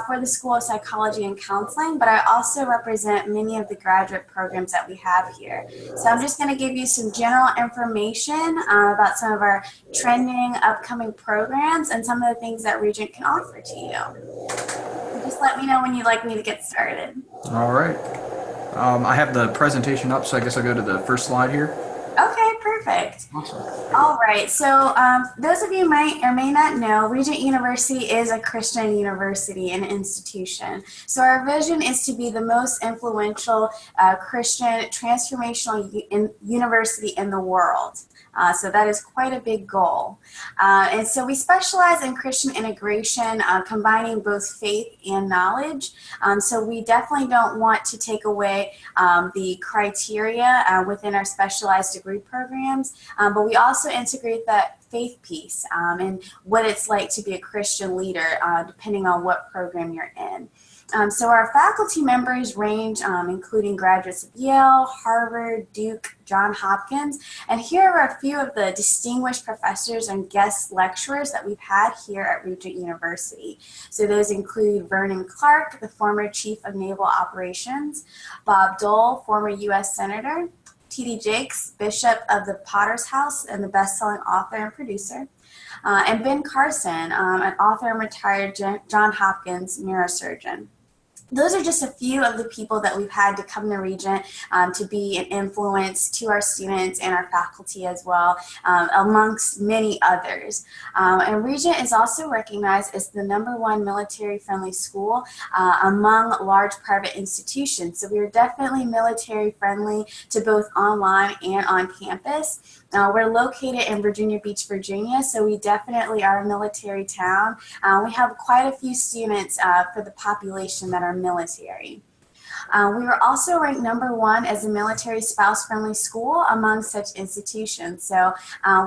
for the School of Psychology and Counseling, but I also represent many of the graduate programs that we have here. So I'm just going to give you some general information about some of our trending upcoming programs and some of the things that Regent can offer to you. Just let me know when you'd like me to get started. All right. I have the presentation up, so I guess I'll go to the first slide here. Okay, perfect. Awesome. All right, so those of you might or may not know, Regent University is a Christian university and institution. So our vision is to be the most influential Christian transformational university in the world. So that is quite a big goal. And so we specialize in Christian integration, combining both faith and knowledge. So we definitely don't want to take away the criteria within our specialized degree programs, but we also integrate that faith piece and what it's like to be a Christian leader, depending on what program you're in. So our faculty members range, including graduates of Yale, Harvard, Duke, Johns Hopkins, and here are a few of the distinguished professors and guest lecturers that we've had here at Regent University. So those include Vernon Clark, the former Chief of Naval Operations, Bob Dole, former U.S. Senator, T.D. Jakes, Bishop of the Potter's House and the best-selling author and producer, and Ben Carson, an author and retired Johns Hopkins neurosurgeon. Those are just a few of the people that we've had to come to Regent to be an influence to our students and our faculty as well, amongst many others. And Regent is also recognized as the #1 military-friendly school among large private institutions. So we are definitely military-friendly to both online and on campus. We're located in Virginia Beach, Virginia, so we definitely are a military town. We have quite a few students for the population that are military. We were also ranked #1 as a military spouse-friendly school among such institutions. So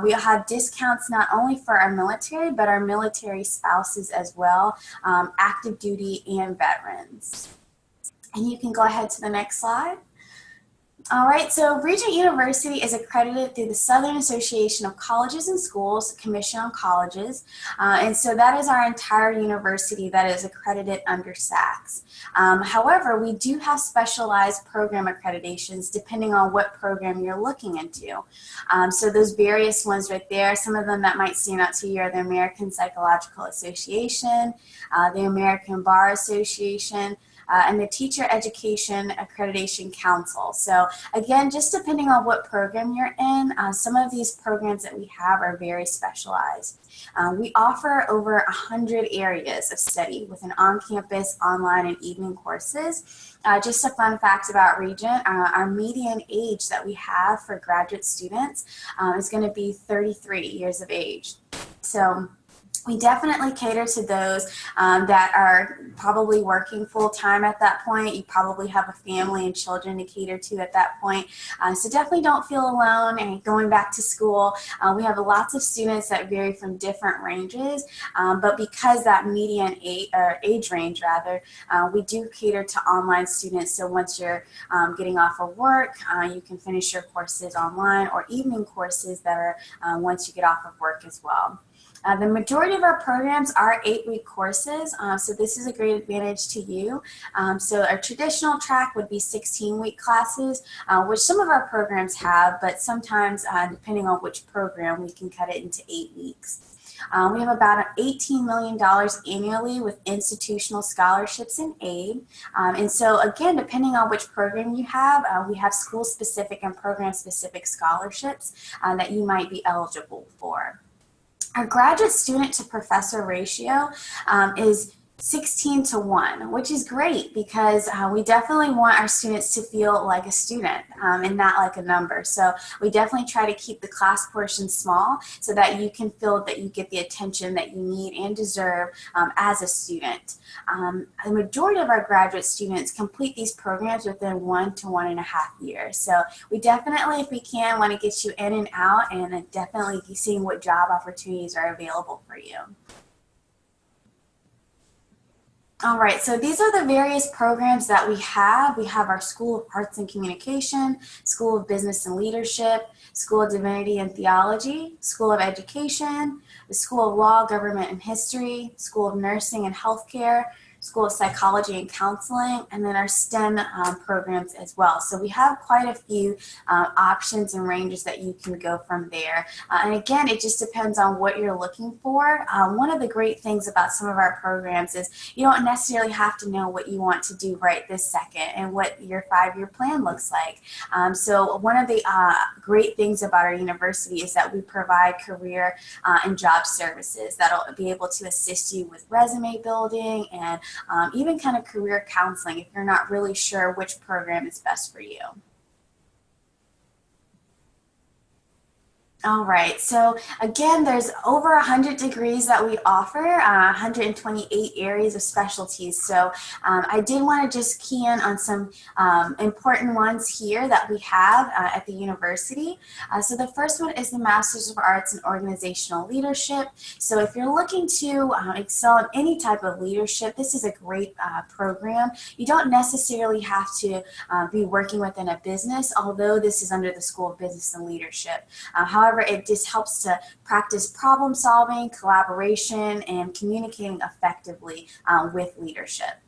we have discounts not only for our military, but our military spouses as well, active duty and veterans. And you can go ahead to the next slide. All right, so Regent University is accredited through the Southern Association of Colleges and Schools, Commission on Colleges, and so that is our entire university that is accredited under SACS. However, we do have specialized program accreditations depending on what program you're looking into. So those various ones right there, some of them that might stand out to you are the American Psychological Association, the American Bar Association, and the Teacher Education Accreditation Council. So again, just depending on what program you're in, some of these programs that we have are very specialized. We offer over 100 areas of study with an on-campus, online, and evening courses. Just a fun fact about Regent, our median age that we have for graduate students is going to be 33 years of age. So we definitely cater to those that are probably working full-time at that point. You probably have a family and children to cater to at that point. So definitely don't feel alone and going back to school. We have lots of students that vary from different ranges, but because that median age range, we do cater to online students. So once you're getting off of work, you can finish your courses online, or evening courses that are once you get off of work as well. The majority of our programs are 8-week courses, so this is a great advantage to you. So our traditional track would be 16-week classes, which some of our programs have, but sometimes, depending on which program, we can cut it into 8 weeks. We have about $18 million annually with institutional scholarships and aid. And so again, depending on which program you have, we have school-specific and program-specific scholarships that you might be eligible for. Our graduate student to professor ratio is 16:1, which is great because we definitely want our students to feel like a student and not like a number. So we definitely try to keep the class portion small so that you can feel that you get the attention that you need and deserve as a student. The majority of our graduate students complete these programs within 1 to 1.5 years. So we definitely, if we can, want to get you in and out and definitely seeing what job opportunities are available for you. All right, so these are the various programs that we have. We have our School of Arts and Communication, School of Business and Leadership, School of Divinity and Theology, School of Education, the School of Law, Government and History, School of Nursing and Healthcare, School of Psychology and Counseling, and then our STEM programs as well. So we have quite a few options and ranges that you can go from there. And again, it just depends on what you're looking for. One of the great things about some of our programs is you don't necessarily have to know what you want to do right this second and what your 5-year plan looks like. So one of the great things about our university is that we provide career and job services that'll be able to assist you with resume building and even kind of career counseling if you're not really sure which program is best for you. All right, so again, there's over 100 degrees that we offer, 128 areas of specialties. So I did want to just key in on some important ones here that we have at the university. So the first one is the Master's of Arts in Organizational Leadership. So if you're looking to excel in any type of leadership, this is a great program. You don't necessarily have to be working within a business, although this is under the School of Business and Leadership. However, it just helps to practice problem solving, collaboration, and communicating effectively with leadership.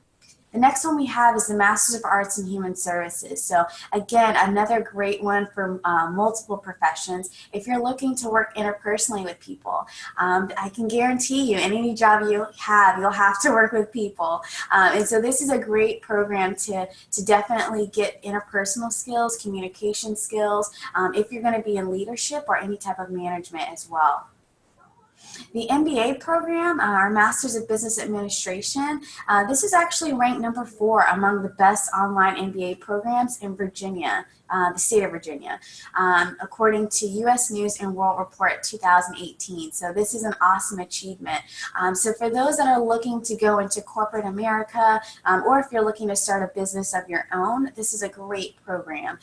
The next one we have is the Masters of Arts in Human Services. So again, another great one for multiple professions. If you're looking to work interpersonally with people, I can guarantee you in any job you have, you'll have to work with people. And so this is a great program to definitely get interpersonal skills, communication skills, if you're going to be in leadership or any type of management as well. The MBA program, our Masters of Business Administration, this is actually ranked number 4 among the best online MBA programs in Virginia, the state of Virginia, according to U.S. News and World Report 2018. So this is an awesome achievement. So for those that are looking to go into corporate America, or if you're looking to start a business of your own, this is a great program.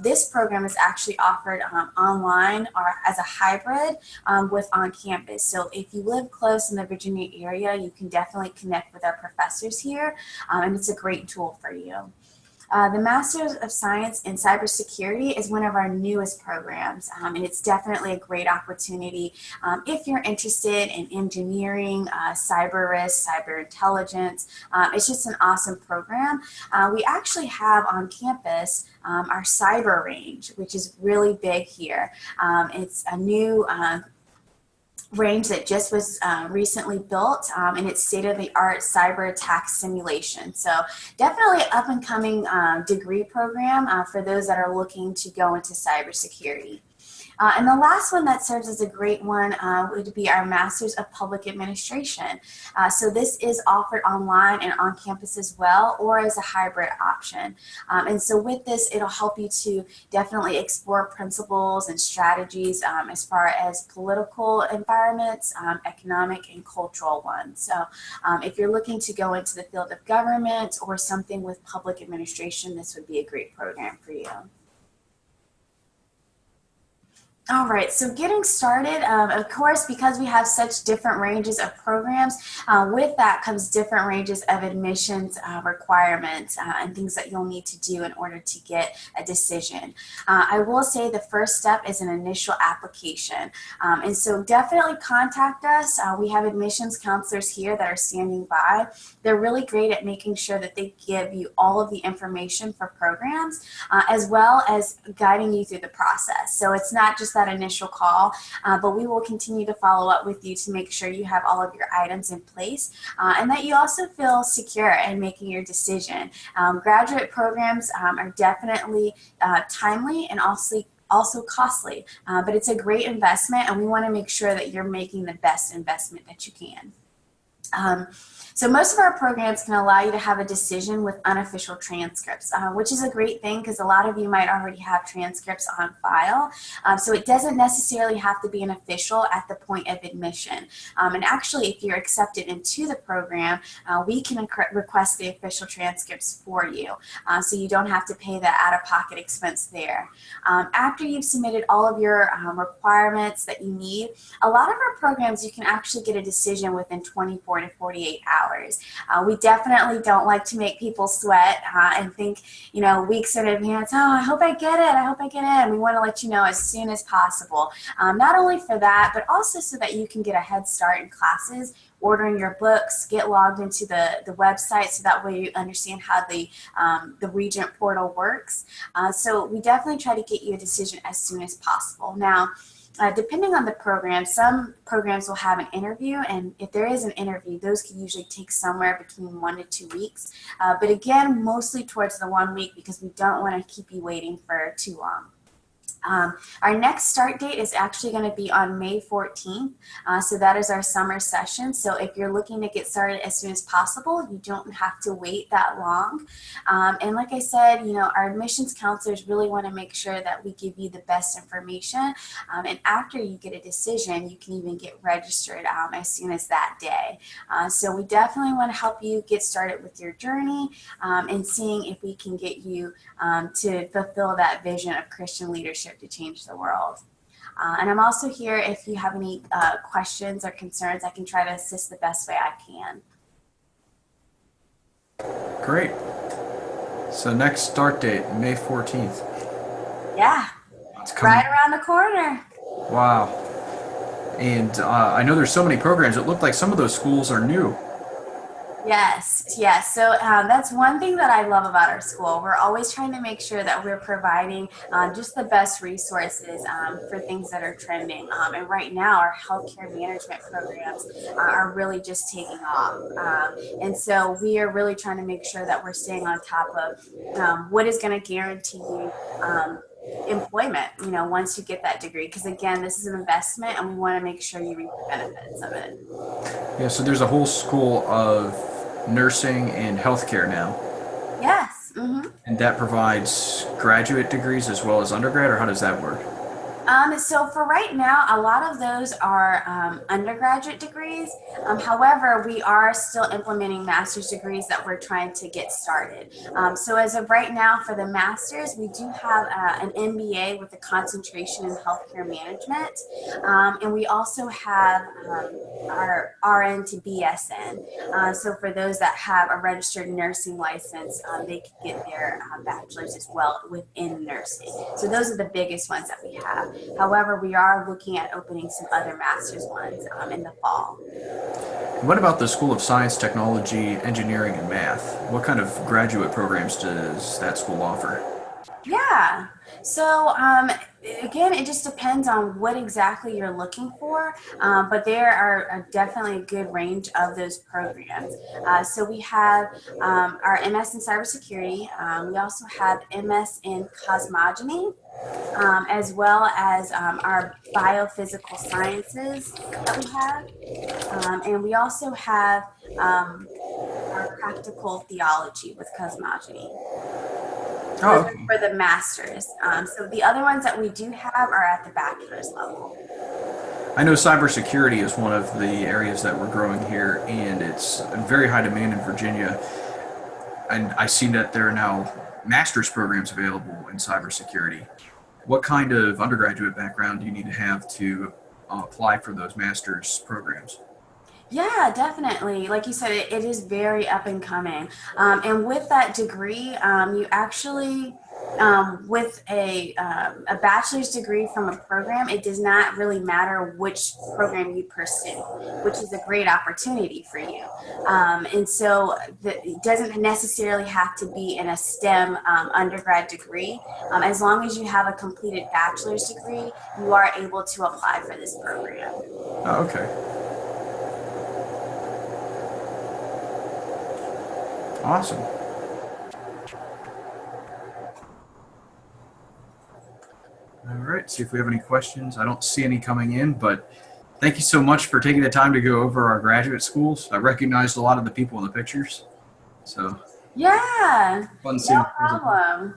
This program is actually offered online or as a hybrid with on-campus. So if you live close in the Virginia area, you can definitely connect with our professors here, and it's a great tool for you. The Masters of Science in Cybersecurity is one of our newest programs, and it's definitely a great opportunity if you're interested in engineering, cyber risk, cyber intelligence. It's just an awesome program. We actually have on campus our cyber range, which is really big here. It's a new range that just was recently built, and it's state-of-the-art cyber attack simulation. So definitely an up-and-coming degree program for those that are looking to go into cybersecurity. And the last one that serves as a great one would be our Masters of Public Administration. So this is offered online and on campus as well, or as a hybrid option. And so with this, it'll help you to definitely explore principles and strategies as far as political environments, economic and cultural ones. So if you're looking to go into the field of government or something with public administration, this would be a great program for you. All right, so getting started, of course, because we have such different ranges of programs, with that comes different ranges of admissions requirements and things that you'll need to do in order to get a decision. I will say the first step is an initial application. And so definitely contact us. We have admissions counselors here that are standing by. They're really great at making sure that they give you all of the information for programs, as well as guiding you through the process. So it's not just that initial call, but we will continue to follow up with you to make sure you have all of your items in place and that you also feel secure in making your decision. Graduate programs are definitely timely and also costly, but it's a great investment, and we want to make sure that you're making the best investment that you can. So most of our programs can allow you to have a decision with unofficial transcripts, which is a great thing because a lot of you might already have transcripts on file. So it doesn't necessarily have to be an official at the point of admission. And actually, if you're accepted into the program, we can request the official transcripts for you. So you don't have to pay that out-of-pocket expense there. After you've submitted all of your requirements that you need, a lot of our programs you can actually get a decision within 24 to 48 hours. We definitely don't like to make people sweat and think, weeks in advance, oh, I hope I get it, I hope I get in. We want to let you know as soon as possible. Not only for that, but also so that you can get a head start in classes, ordering your books, get logged into the website so that way you understand how the Regent portal works. So we definitely try to get you a decision as soon as possible. Now, depending on the program, some programs will have an interview, and if there is an interview, those can usually take somewhere between 1 to 2 weeks. But again, mostly towards the 1 week because we don't want to keep you waiting for too long. Our next start date is actually going to be on May 14th. So that is our summer session. So if you're looking to get started as soon as possible, you don't have to wait that long. And like I said, you know, our admissions counselors really want to make sure that we give you the best information. And after you get a decision, you can even get registered as soon as that day. So we definitely want to help you get started with your journey and seeing if we can get you to fulfill that vision of Christian leadership to change the world. And I'm also here if you have any questions or concerns. I can try to assist the best way I can. Great. So next start date, May 14th. Yeah, right around the corner. Wow. And I know there's so many programs. It looked like some of those schools are new. Yes, yes. So that's one thing that I love about our school. We're always trying to make sure that we're providing just the best resources for things that are trending. And right now, our healthcare management programs are really just taking off. And so we are really trying to make sure that we're staying on top of what is going to guarantee you employment, you know, once you get that degree, because again, this is an investment and we want to make sure you reap the benefits of it. Yeah, so there's a whole school of nursing and healthcare now. Yes. Mm-hmm. And that provides graduate degrees as well as undergrad, or how does that work? So for right now, a lot of those are undergraduate degrees. However, we are still implementing master's degrees that we're trying to get started. So as of right now, for the master's, we do have an MBA with a concentration in healthcare management. And we also have our RN to BSN. So for those that have a registered nursing license, they can get their bachelor's as well within nursing. So those are the biggest ones that we have. However, we are looking at opening some other master's ones in the fall. What about the School of Science, Technology, Engineering, and Math? What kind of graduate programs does that school offer? Yeah. So again, it just depends on what exactly you're looking for, but there are definitely a good range of those programs. So we have our MS in cybersecurity. We also have MS in cosmogony, as well as our biophysical sciences that we have. And we also have our practical theology with cosmogony. Oh, For the master's. So the other ones that we do have are at the bachelor's level. I know cybersecurity is one of the areas that we're growing here, and it's in very high demand in Virginia. And I see that there are now master's programs available in cybersecurity. What kind of undergraduate background do you need to have to apply for those master's programs? Yeah, definitely. Like you said, it is very up and coming. And with that degree, you actually, with a bachelor's degree from a program, it does not really matter which program you pursue, which is a great opportunity for you. And so it doesn't necessarily have to be in a STEM undergrad degree. As long as you have a completed bachelor's degree, you are able to apply for this program. Oh, okay. Awesome. All right, see if we have any questions. I don't see any coming in, but thank you so much for taking the time to go over our graduate schools. I recognized a lot of the people in the pictures. So yeah, fun seeing no problem.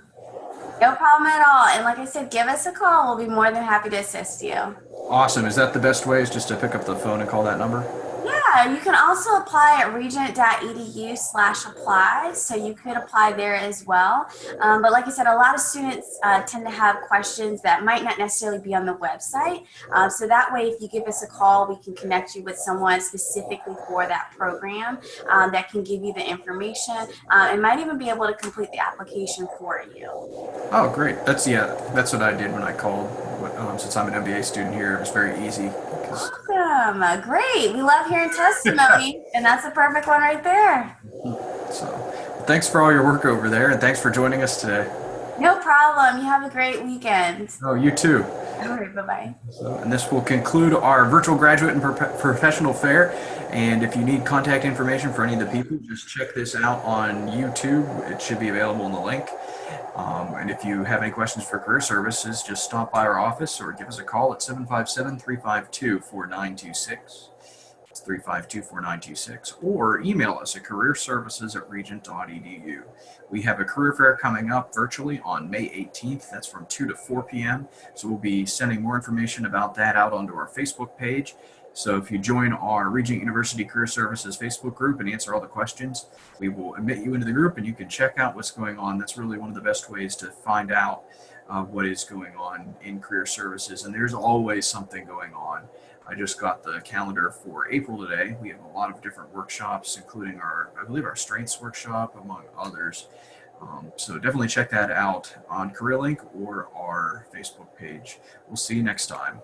No problem at all. And like I said, give us a call. We'll be more than happy to assist you. Awesome. Is that the best way, is just to pick up the phone and call that number? Yeah, you can also apply at regent.edu/apply, so you could apply there as well. But like I said, a lot of students tend to have questions that might not necessarily be on the website. So that way, if you give us a call, we can connect you with someone specifically for that program that can give you the information and might even be able to complete the application for you. Oh, great. That's what I did when I called. Since I'm an MBA student here, it was very easy. Awesome. Great. We love hearing testimony, and that's a perfect one right there. So thanks for all your work over there, and thanks for joining us today. No problem. You have a great weekend. Oh, you too. All right, bye-bye. And this will conclude our virtual graduate and professional fair. And if you need contact information for any of the people, just check this out on YouTube. It should be available in the link. And if you have any questions for career services, just stop by our office or give us a call at 757-352-4926. It's 352-4926. Or email us at careerservices@regent.edu. We have a career fair coming up virtually on May 18th. That's from 2 to 4 p.m. So we'll be sending more information about that out onto our Facebook page. So if you join our Regent University Career Services Facebook group and answer all the questions, we will admit you into the group and you can check out what's going on. That's really one of the best ways to find out what is going on in career services. And there's always something going on. I just got the calendar for April today. We have a lot of different workshops, including I believe our strengths workshop, among others. So definitely check that out on CareerLink or our Facebook page. We'll see you next time.